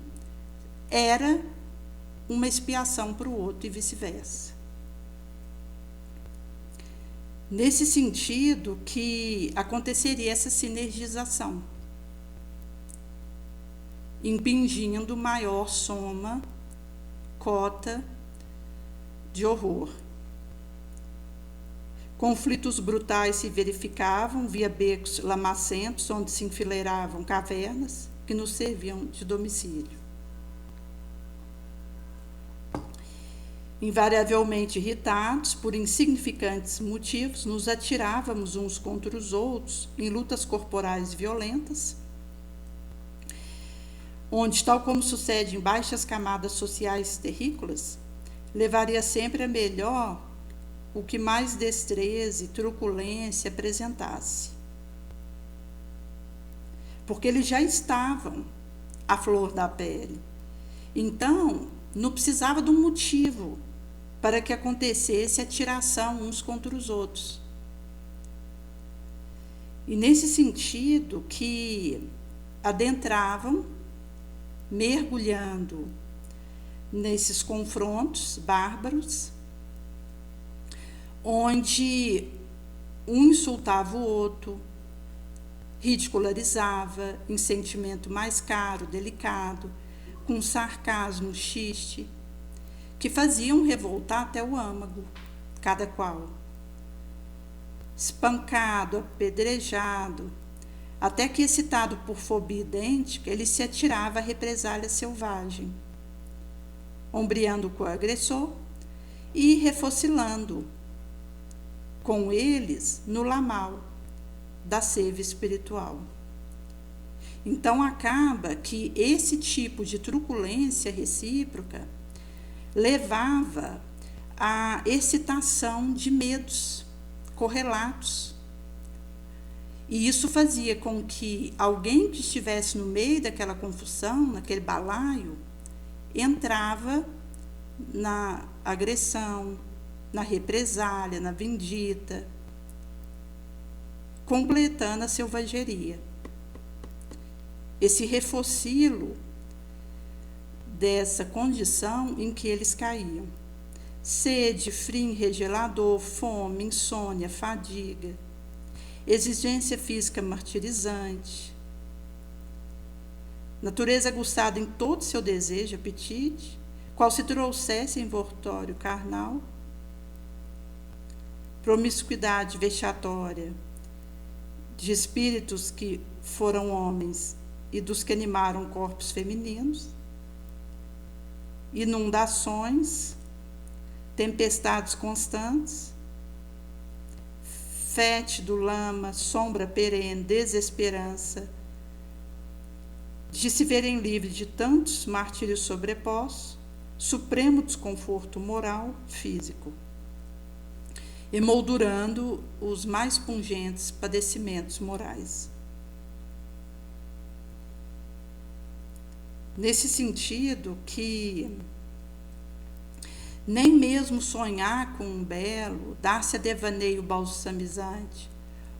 era uma expiação para o outro e vice-versa. Nesse sentido que aconteceria essa sinergização. impingindo maior soma, cota de horror. Conflitos brutais se verificavam via becos lamacentos, onde se enfileiravam cavernas que nos serviam de domicílio. Invariavelmente irritados por insignificantes motivos, nos atirávamos uns contra os outros em lutas corporais violentas, onde, tal como sucede em baixas camadas sociais terrícolas, levaria sempre a melhor o que mais destreza e truculência apresentasse. Porque eles já estavam à flor da pele. Então, não precisava de um motivo para que acontecesse a tiração uns contra os outros. E nesse sentido que adentravam, mergulhando nesses confrontos bárbaros, onde um insultava o outro, ridicularizava em sentimento mais caro, delicado, com sarcasmo, xiste, que faziam revoltar até o âmago, cada qual. Espancado, apedrejado, até que, excitado por fobia idêntica, ele se atirava à represália selvagem, ombreando com o agressor e refocilando com eles no lamal da seiva espiritual. Então, acaba que esse tipo de truculência recíproca levava à excitação de medos correlatos. E isso fazia com que alguém que estivesse no meio daquela confusão, naquele balaio, entrava na agressão, na represália, na vindita, completando a selvageria. Esse refocilo dessa condição em que eles caíam. Sede, frio enregelador, fome, insônia, fadiga, exigência física martirizante, natureza aguçada em todo seu desejo, apetite, qual se trouxesse envoltório carnal, promiscuidade vexatória de espíritos que foram homens e dos que animaram corpos femininos, inundações, tempestades constantes, fétido, lama, sombra perene, desesperança, de se verem livres de tantos martírios sobrepostos, supremo desconforto moral, físico, emoldurando os mais pungentes padecimentos morais. Nesse sentido que nem mesmo sonhar com um belo, dar-se a devaneio balsamizante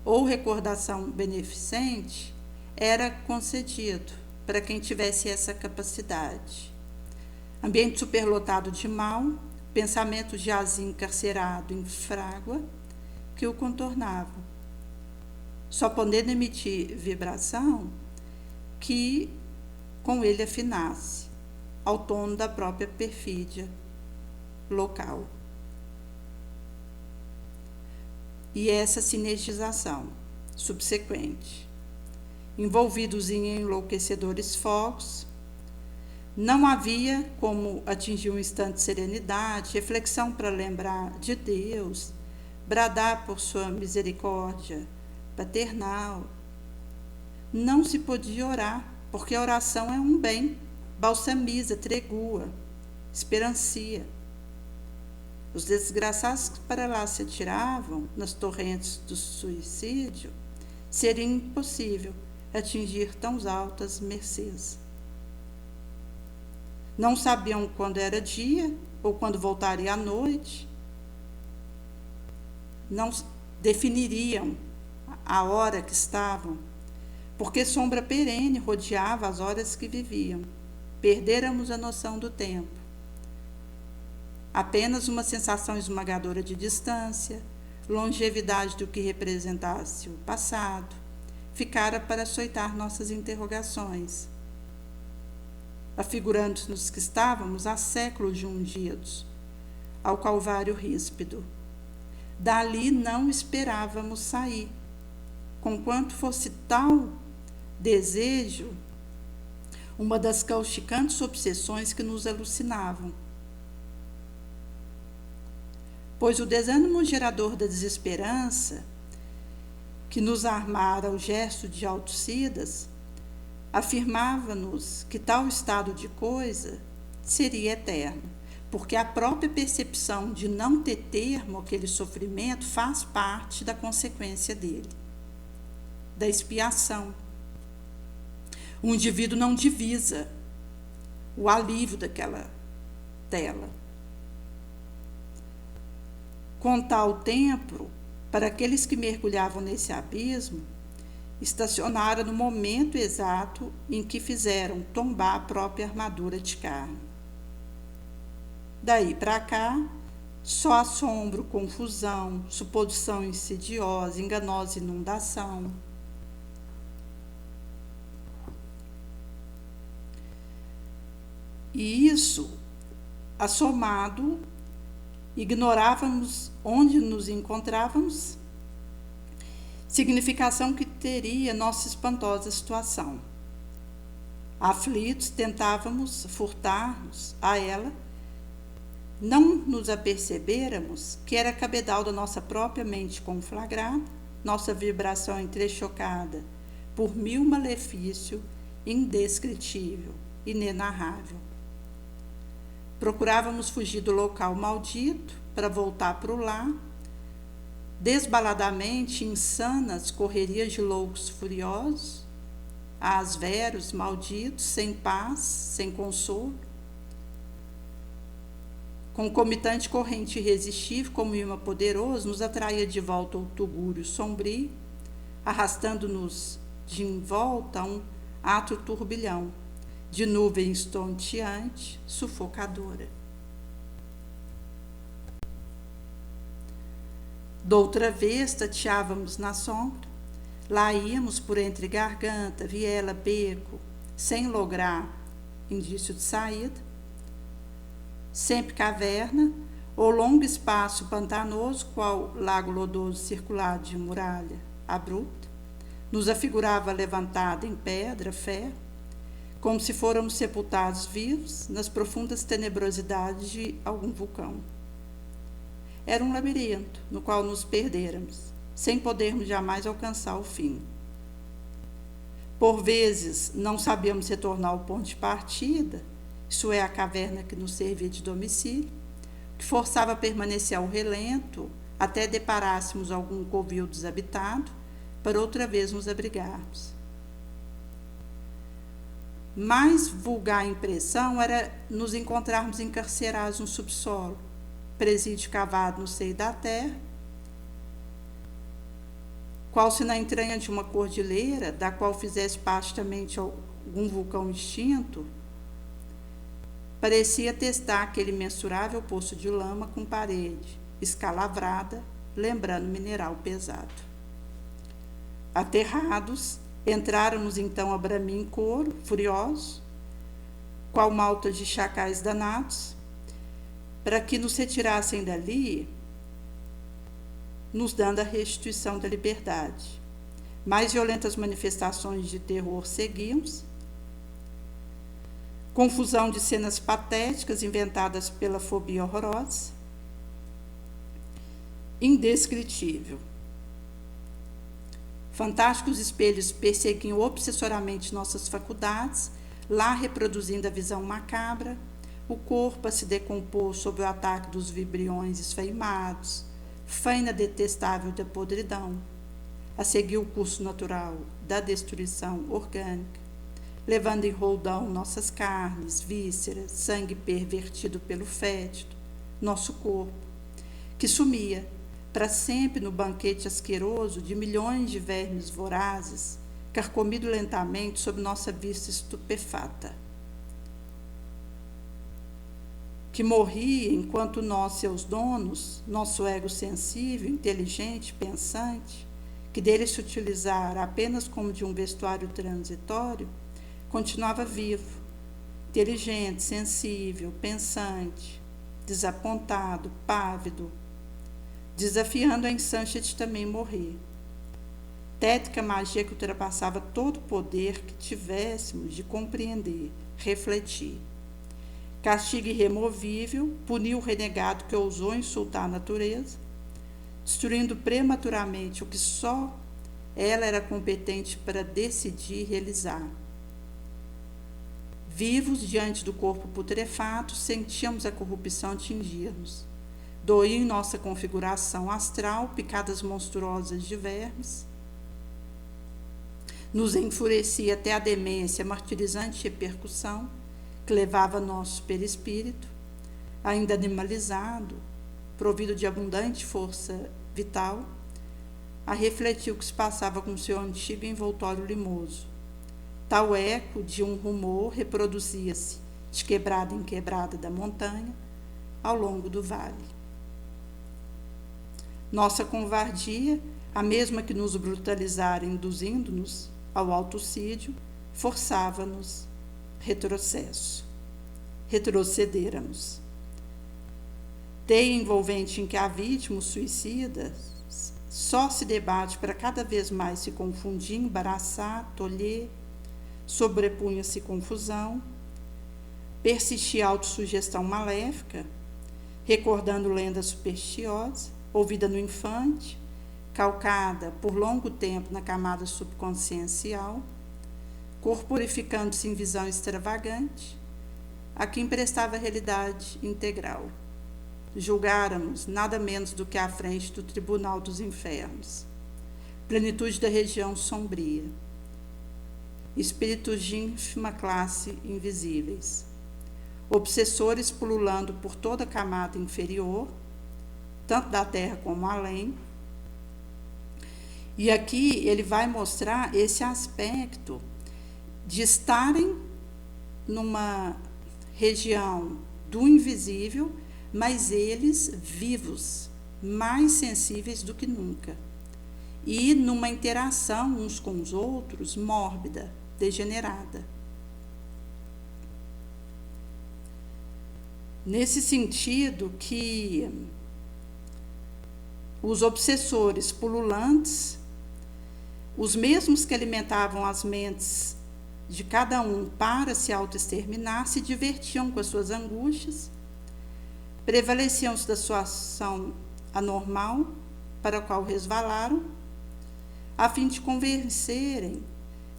ou recordação beneficente era concedido para quem tivesse essa capacidade. Ambiente superlotado de mal, pensamento jazia encarcerado em frágua que o contornavam, só podendo emitir vibração que com ele afinasse, ao tom da própria perfídia local. E essa sinergização subsequente, envolvidos em enlouquecedores fogos, não havia como atingir um instante de serenidade, reflexão para lembrar de Deus, bradar por sua misericórdia paternal. Não se podia orar, porque a oração é um bem, balsamiza, tregua, esperancia. Os desgraçados que para lá se atiravam nas torrentes do suicídio, seria impossível atingir tão altas mercês. Não sabiam quando era dia ou quando voltaria à noite. Não definiriam a hora que estavam, porque sombra perene rodeava as horas que viviam. Perdêramos a noção do tempo. Apenas uma sensação esmagadora de distância, longevidade do que representasse o passado, ficara para açoitar nossas interrogações. afigurando-nos que estávamos há séculos jungidos ao Calvário ríspido. Dali não esperávamos sair, conquanto fosse tal desejo uma das causticantes obsessões que nos alucinavam. Pois o desânimo gerador da desesperança, que nos armara o gesto de autocidas, afirmava-nos que tal estado de coisa seria eterno, porque a própria percepção de não ter termo aquele sofrimento faz parte da consequência dele, da expiação. O indivíduo não divisa o alívio daquela tela. Com tal tempo, para aqueles que mergulhavam nesse abismo, estacionara no momento exato em que fizeram tombar a própria armadura de carne. Daí para cá, só assombro, confusão, suposição insidiosa, enganosa inundação. E isso, assomado, ignorávamos onde nos encontrávamos, significação que teria nossa espantosa situação. Aflitos, tentávamos furtar-nos a ela, não nos aperceberamos que era cabedal da nossa própria mente conflagrada, nossa vibração entrechocada por mil malefício indescritível, inenarrável. Procurávamos fugir do local maldito para voltar para o lar, desbaladamente insanas correrias de loucos furiosos, asveros, malditos, sem paz, sem consolo, concomitante corrente irresistível, como imã poderoso, nos atraía de volta ao tugúrio sombrio, arrastando-nos de em volta a um atro turbilhão de nuvem estonteante, sufocadora. Doutra vez tateávamos na sombra, lá íamos por entre garganta, viela, beco, sem lograr indício de saída, sempre caverna ou longo espaço pantanoso, qual lago lodoso circulado de muralha abrupta, nos afigurava levantada em pedra, ferro, como se fôramos sepultados vivos nas profundas tenebrosidades de algum vulcão. Era um labirinto no qual nos perdêramos, sem podermos jamais alcançar o fim. Por vezes, não sabíamos retornar ao ponto de partida, isso é, a caverna que nos servia de domicílio, que forçava a permanecer ao relento até deparássemos algum covil desabitado, para outra vez nos abrigarmos. Mais vulgar impressão era nos encontrarmos encarcerados no subsolo, presídio cavado no seio da terra, qual se na entranha de uma cordilheira, da qual fizesse parte também algum vulcão extinto, parecia testar aquele imensurável poço de lama com parede escalavrada, lembrando mineral pesado. Aterrados, entráramos então a bramir em coro, furiosos, qual malta de chacais danados, para que nos retirassem dali, nos dando a restituição da liberdade. Mais violentas manifestações de terror seguiam-se, confusão de cenas patéticas inventadas pela fobia horrorosa, indescritível. Fantásticos espelhos perseguiam obsessoramente nossas faculdades, lá reproduzindo a visão macabra, o corpo a se decompor sob o ataque dos vibriões esfaimados, faina detestável da podridão, a seguir o curso natural da destruição orgânica, levando em roldão nossas carnes, vísceras, sangue pervertido pelo fétido, nosso corpo, que sumia para sempre no banquete asqueroso de milhões de vermes vorazes, carcomido lentamente sob nossa vista estupefata, que morria enquanto nós, seus donos, nosso ego sensível, inteligente, pensante, que dele se utilizara apenas como de um vestuário transitório, continuava vivo, inteligente, sensível, pensante, desapontado, pávido, desafiando a insância de também morrer. Tétrica magia que ultrapassava todo o poder que tivéssemos de compreender, refletir. Castigo irremovível, puniu o renegado que ousou insultar a natureza, destruindo prematuramente o que só ela era competente para decidir e realizar. Vivos diante do corpo putrefato, sentíamos a corrupção atingir-nos. Doía em nossa configuração astral picadas monstruosas de vermes. Nos enfurecia até a demência, martirizante repercussão, que levava nosso perispírito, ainda animalizado, provido de abundante força vital, a refletir o que se passava com seu antigo envoltório limoso. Tal eco de um rumor reproduzia-se, de quebrada em quebrada da montanha, ao longo do vale. Nossa covardia, a mesma que nos brutalizara, induzindo-nos ao autocídio, forçava-nos retrocederamos. Teia envolvente em que a vítima, o suicida, só se debate para cada vez mais se confundir, embaraçar, tolher, sobrepunha-se confusão, persistia a autossugestão maléfica, recordando lenda supersticiosa, ouvida no infante, calcada por longo tempo na camada subconsciencial, corporificando-se em visão extravagante, a que emprestava a realidade integral. Julgáramos nada menos do que à frente do tribunal dos infernos, plenitude da região sombria, espíritos de ínfima classe invisíveis, obsessores pululando por toda a camada inferior, tanto da terra como além. E aqui ele vai mostrar esse aspecto de estarem numa região do invisível, mas eles vivos, mais sensíveis do que nunca, e numa interação uns com os outros mórbida, degenerada. Nesse sentido que os obsessores pululantes, os mesmos que alimentavam as mentes de cada um para se autoexterminar, se divertiam com as suas angústias, prevaleciam-se da sua ação anormal para a qual resvalaram, a fim de convencerem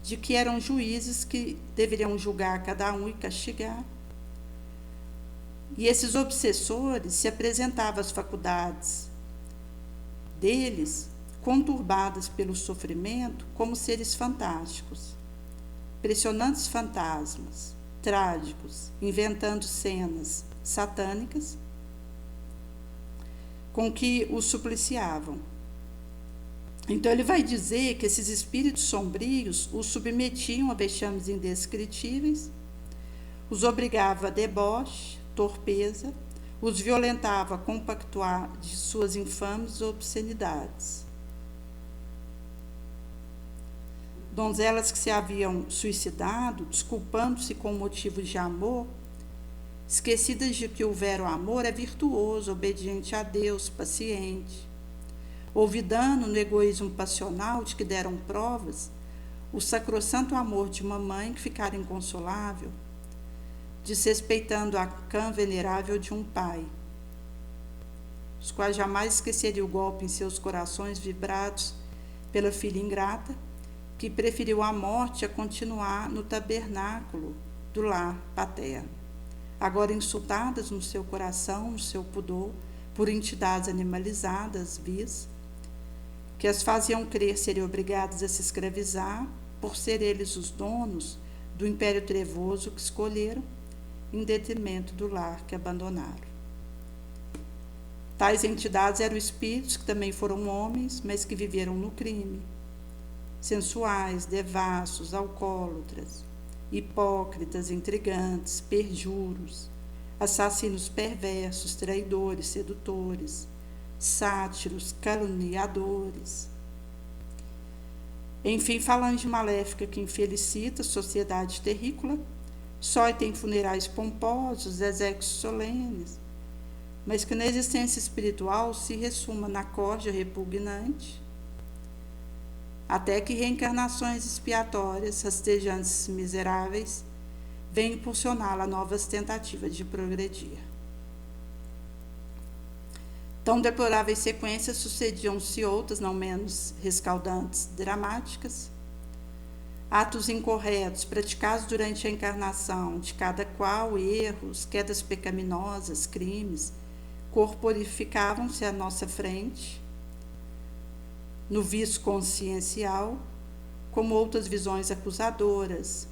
de que eram juízes que deveriam julgar cada um e castigar. E esses obsessores se apresentavam às faculdades deles, conturbadas pelo sofrimento, como seres fantásticos, impressionantes fantasmas, trágicos, inventando cenas satânicas com que os supliciavam. Então ele vai dizer que esses espíritos sombrios os submetiam a vexames indescritíveis, os obrigava a deboche, torpeza, os violentava a compactuar de suas infames obscenidades. Donzelas que se haviam suicidado, desculpando-se com motivos de amor, esquecidas de que o vero amor é virtuoso, obediente a Deus, paciente, olvidando no egoísmo passional de que deram provas o sacrossanto amor de uma mãe que ficara inconsolável, desrespeitando a cã venerável de um pai, os quais jamais esqueceriam o golpe em seus corações vibrados pela filha ingrata, que preferiu a morte a continuar no tabernáculo do lar paterno, agora insultadas no seu coração, no seu pudor, por entidades animalizadas, vis, que as faziam crer serem obrigadas a se escravizar, por ser eles os donos do império trevoso que escolheram, em detrimento do lar que abandonaram. Tais entidades eram espíritos que também foram homens, mas que viveram no crime, sensuais, devassos, alcoólatras, hipócritas, intrigantes, perjuros, assassinos perversos, traidores, sedutores, sátiros, caluniadores. Enfim, falange maléfica que infelicita a sociedade terrícola, só tem funerais pomposos, exéquias solenes, mas que na existência espiritual se ressuma na corja repugnante, até que reencarnações expiatórias, rastejantes miseráveis, venham impulsioná-la a novas tentativas de progredir. Tão deploráveis sequências sucediam-se outras, não menos rescaldantes, dramáticas. Atos incorretos, praticados durante a encarnação, de cada qual erros, quedas pecaminosas, crimes, corporificavam-se à nossa frente, no vício consciencial, como outras visões acusadoras,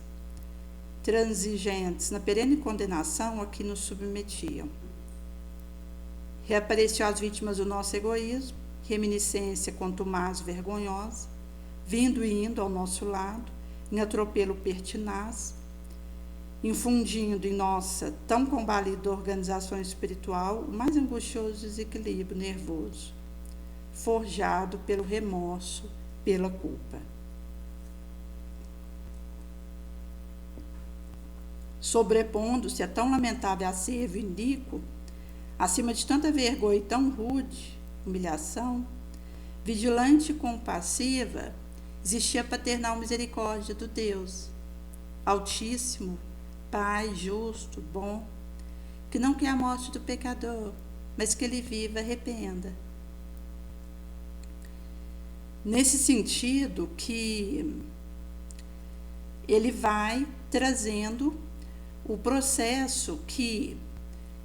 transigentes na perene condenação a que nos submetiam. Reapareceu às vítimas do nosso egoísmo, reminiscência contumaz vergonhosa, vindo e indo ao nosso lado, em atropelo pertinaz, infundindo em nossa tão combalida organização espiritual o mais angustioso desequilíbrio nervoso, forjado pelo remorso, pela culpa. Sobrepondo-se a tão lamentável acervo iníquo, acima de tanta vergonha e tão rude humilhação, vigilante e compassiva, existia a paternal misericórdia do Deus, Altíssimo, Pai justo, bom, que não quer a morte do pecador, mas que ele viva, arrependa. Nesse sentido que ele vai trazendo o processo que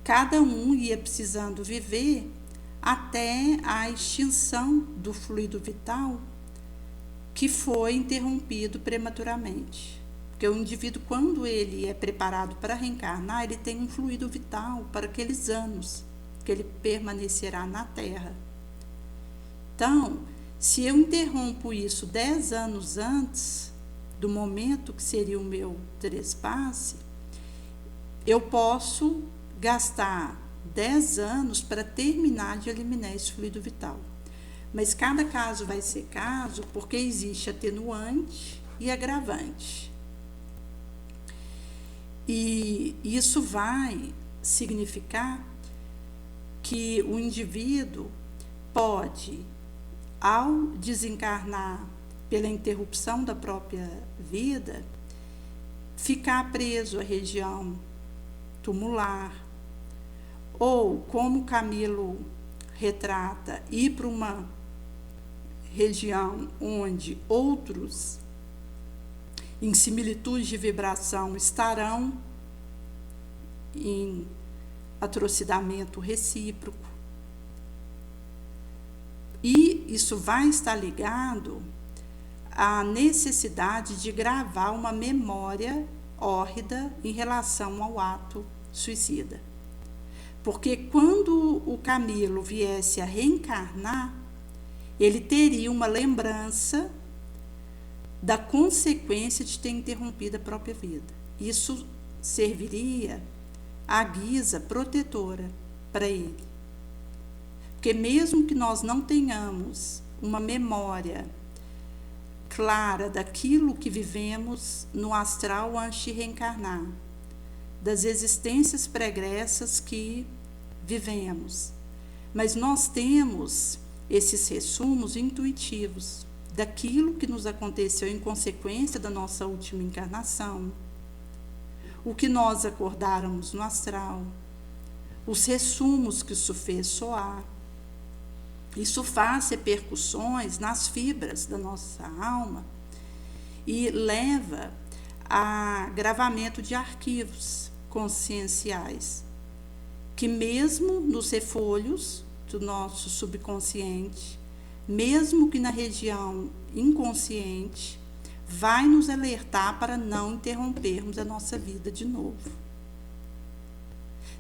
cada um ia precisando viver até a extinção do fluido vital que foi interrompido prematuramente. Porque o indivíduo, quando ele é preparado para reencarnar, ele tem um fluido vital para aqueles anos que ele permanecerá na Terra. Então, se eu interrompo isso 10 anos antes do momento que seria o meu trespasse, eu posso gastar 10 anos para terminar de eliminar esse fluido vital. Mas cada caso vai ser caso porque existe atenuante e agravante. E isso vai significar que o indivíduo pode, ao desencarnar pela interrupção da própria vida, ficar preso à região tumular, ou, como Camilo retrata, ir para uma região onde outros, em similitude de vibração, estarão em atrocidamento recíproco. E isso vai estar ligado à necessidade de gravar uma memória hórrida em relação ao ato suicida. Porque quando o Camilo viesse a reencarnar, ele teria uma lembrança da consequência de ter interrompido a própria vida. Isso serviria à guisa protetora para ele. Porque mesmo que nós não tenhamos uma memória clara daquilo que vivemos no astral antes de reencarnar, das existências pregressas que vivemos, mas nós temos esses ressumos intuitivos daquilo que nos aconteceu em consequência da nossa última encarnação, o que nós acordáramos no astral, os ressumos que isso fez soar. Isso faz repercussões nas fibras da nossa alma e leva a gravamento de arquivos conscienciais, que mesmo nos refolhos do nosso subconsciente, mesmo que na região inconsciente, vai nos alertar para não interrompermos a nossa vida de novo.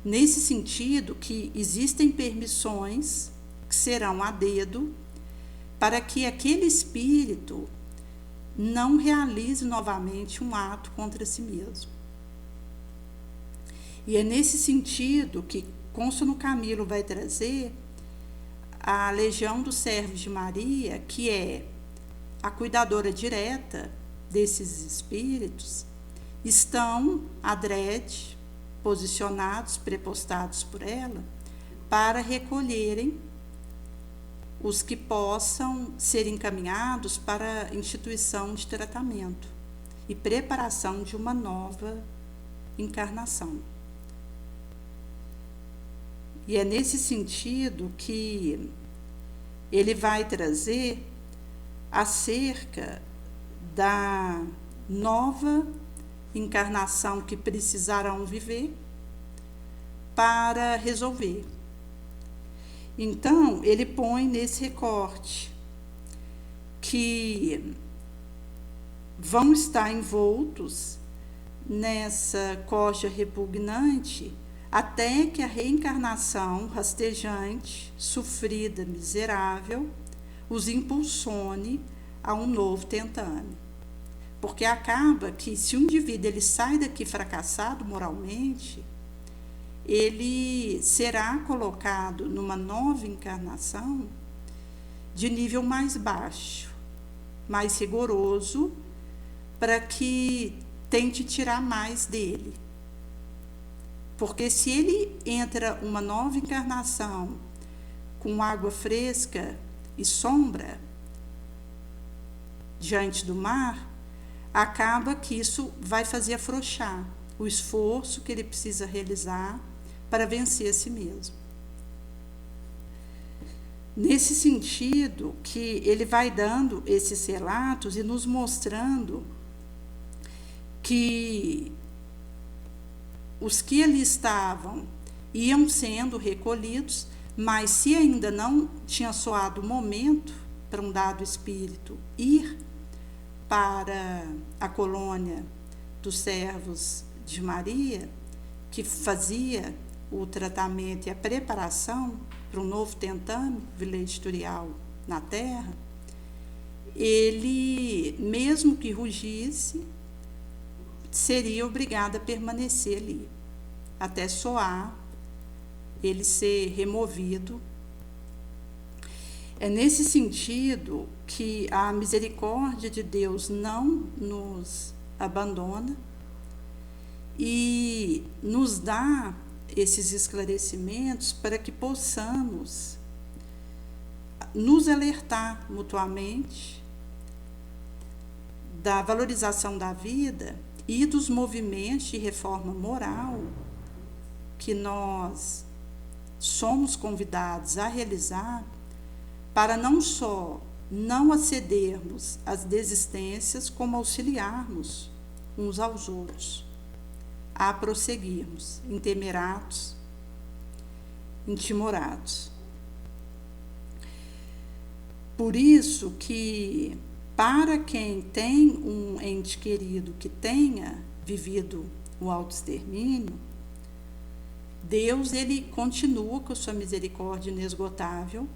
Nesse sentido que existem permissões que serão a dedo para que aquele espírito não realize novamente um ato contra si mesmo. E é nesse sentido que Cônsono Camilo vai trazer a Legião dos Servos de Maria, que é a cuidadora direta desses espíritos, estão adrede, posicionados, prepostados por ela, para recolherem os que possam ser encaminhados para a instituição de tratamento e preparação de uma nova encarnação. E é nesse sentido que ele vai trazer acerca da nova encarnação que precisarão viver para resolver. Então, ele põe nesse recorte que vão estar envoltos nessa corja repugnante até que a reencarnação rastejante, sofrida, miserável, os impulsione a um novo tentame. Porque acaba que, se um indivíduo ele sai daqui fracassado moralmente, ele será colocado numa nova encarnação de nível mais baixo, mais rigoroso, para que tente tirar mais dele. Porque se ele entra uma nova encarnação com água fresca e sombra diante do mar, acaba que isso vai fazer afrouxar o esforço que ele precisa realizar para vencer a si mesmo. Nesse sentido que ele vai dando esses relatos e nos mostrando que os que ali estavam iam sendo recolhidos, mas se ainda não tinha soado o momento para um dado espírito ir para a colônia dos servos de Maria, que fazia o tratamento e a preparação para um novo tentame vileitorial na Terra, ele, mesmo que rugisse, seria obrigado a permanecer ali, até soar, ele ser removido. É nesse sentido que a misericórdia de Deus não nos abandona e nos dá esses esclarecimentos para que possamos nos alertar mutuamente da valorização da vida e dos movimentos de reforma moral que nós somos convidados a realizar para não só não acedermos às desistências, como auxiliarmos uns aos outros a prosseguirmos intemerados, intimorados. Por isso que, para quem tem um ente querido que tenha vivido o autoextermínio, Deus ele continua com a sua misericórdia inesgotável,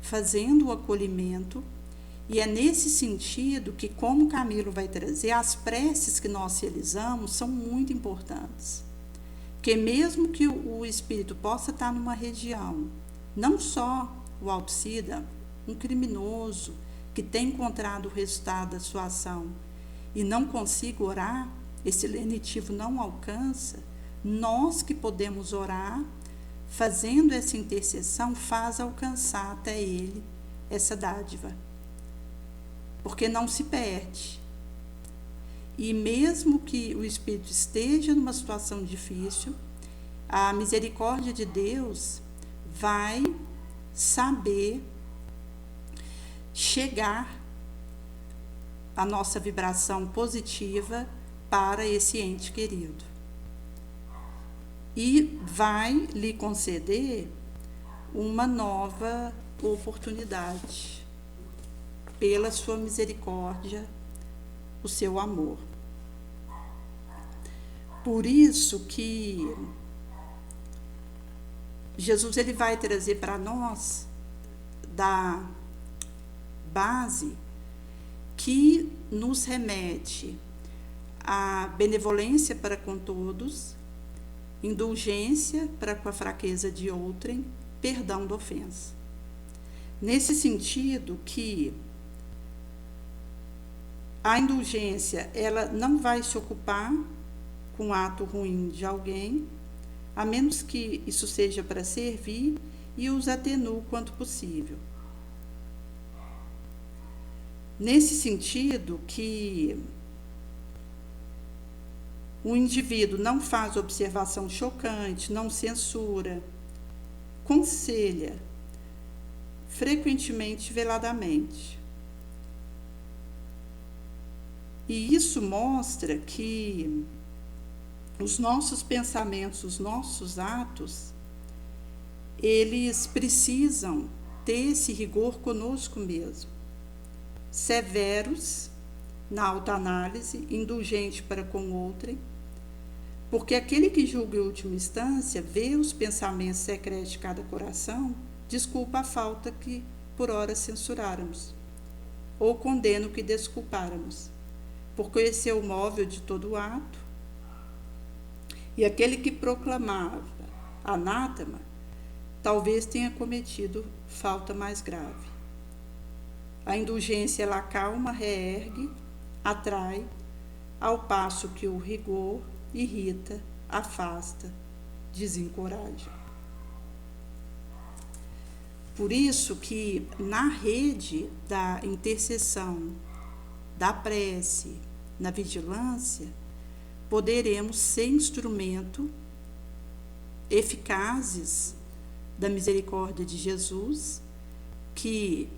fazendo o acolhimento, e é nesse sentido que, como Camilo vai trazer, as preces que nós realizamos são muito importantes. Porque mesmo que o espírito possa estar numa região, não só o auticida, um criminoso que tem encontrado o resultado da sua ação e não consiga orar, esse lenitivo não alcança, nós que podemos orar, fazendo essa intercessão, faz alcançar até ele essa dádiva. Porque não se perde. E mesmo que o espírito esteja numa situação difícil, a misericórdia de Deus vai saber chegar a nossa vibração positiva para esse ente querido. E vai lhe conceder uma nova oportunidade, pela sua misericórdia, o seu amor. Por isso que Jesus ele vai trazer para nós da base que nos remete à benevolência para com todos, indulgência para com a fraqueza de outrem, perdão da ofensa. Nesse sentido que a indulgência ela não vai se ocupar com o ato ruim de alguém, a menos que isso seja para servir, e os atenuo quanto possível. Nesse sentido que o indivíduo não faz observação chocante, não censura, conselha, frequentemente veladamente. E isso mostra que os nossos pensamentos, os nossos atos, eles precisam ter esse rigor conosco mesmo. Severos na autoanálise, indulgente para com outrem, porque aquele que julga em última instância, vê os pensamentos secretos de cada coração, desculpa a falta que por ora censuráramos, ou condena o que desculpáramos, por conhecer o móvel de todo ato, e aquele que proclamava anátema, talvez tenha cometido falta mais grave. A indulgência, ela acalma, reergue, atrai, ao passo que o rigor irrita, afasta, desencoraja. Por isso que na rede da intercessão, da prece, na vigilância, poderemos ser instrumento eficazes da misericórdia de Jesus, que,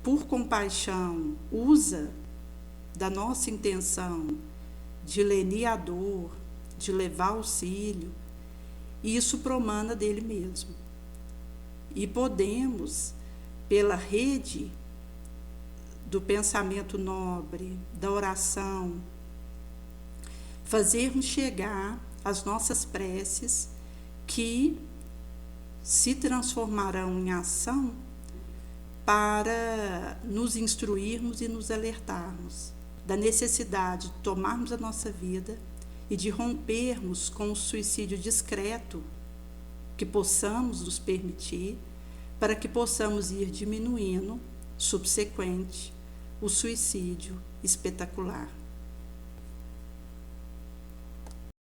por compaixão, usa da nossa intenção de lenir a dor, de levar auxílio, e isso promana dele mesmo. E podemos, pela rede do pensamento nobre, da oração, fazermos chegar as nossas preces, que se transformarão em ação para nos instruirmos e nos alertarmos da necessidade de tomarmos a nossa vida e de rompermos com o suicídio discreto que possamos nos permitir, para que possamos ir diminuindo, subsequente, o suicídio espetacular.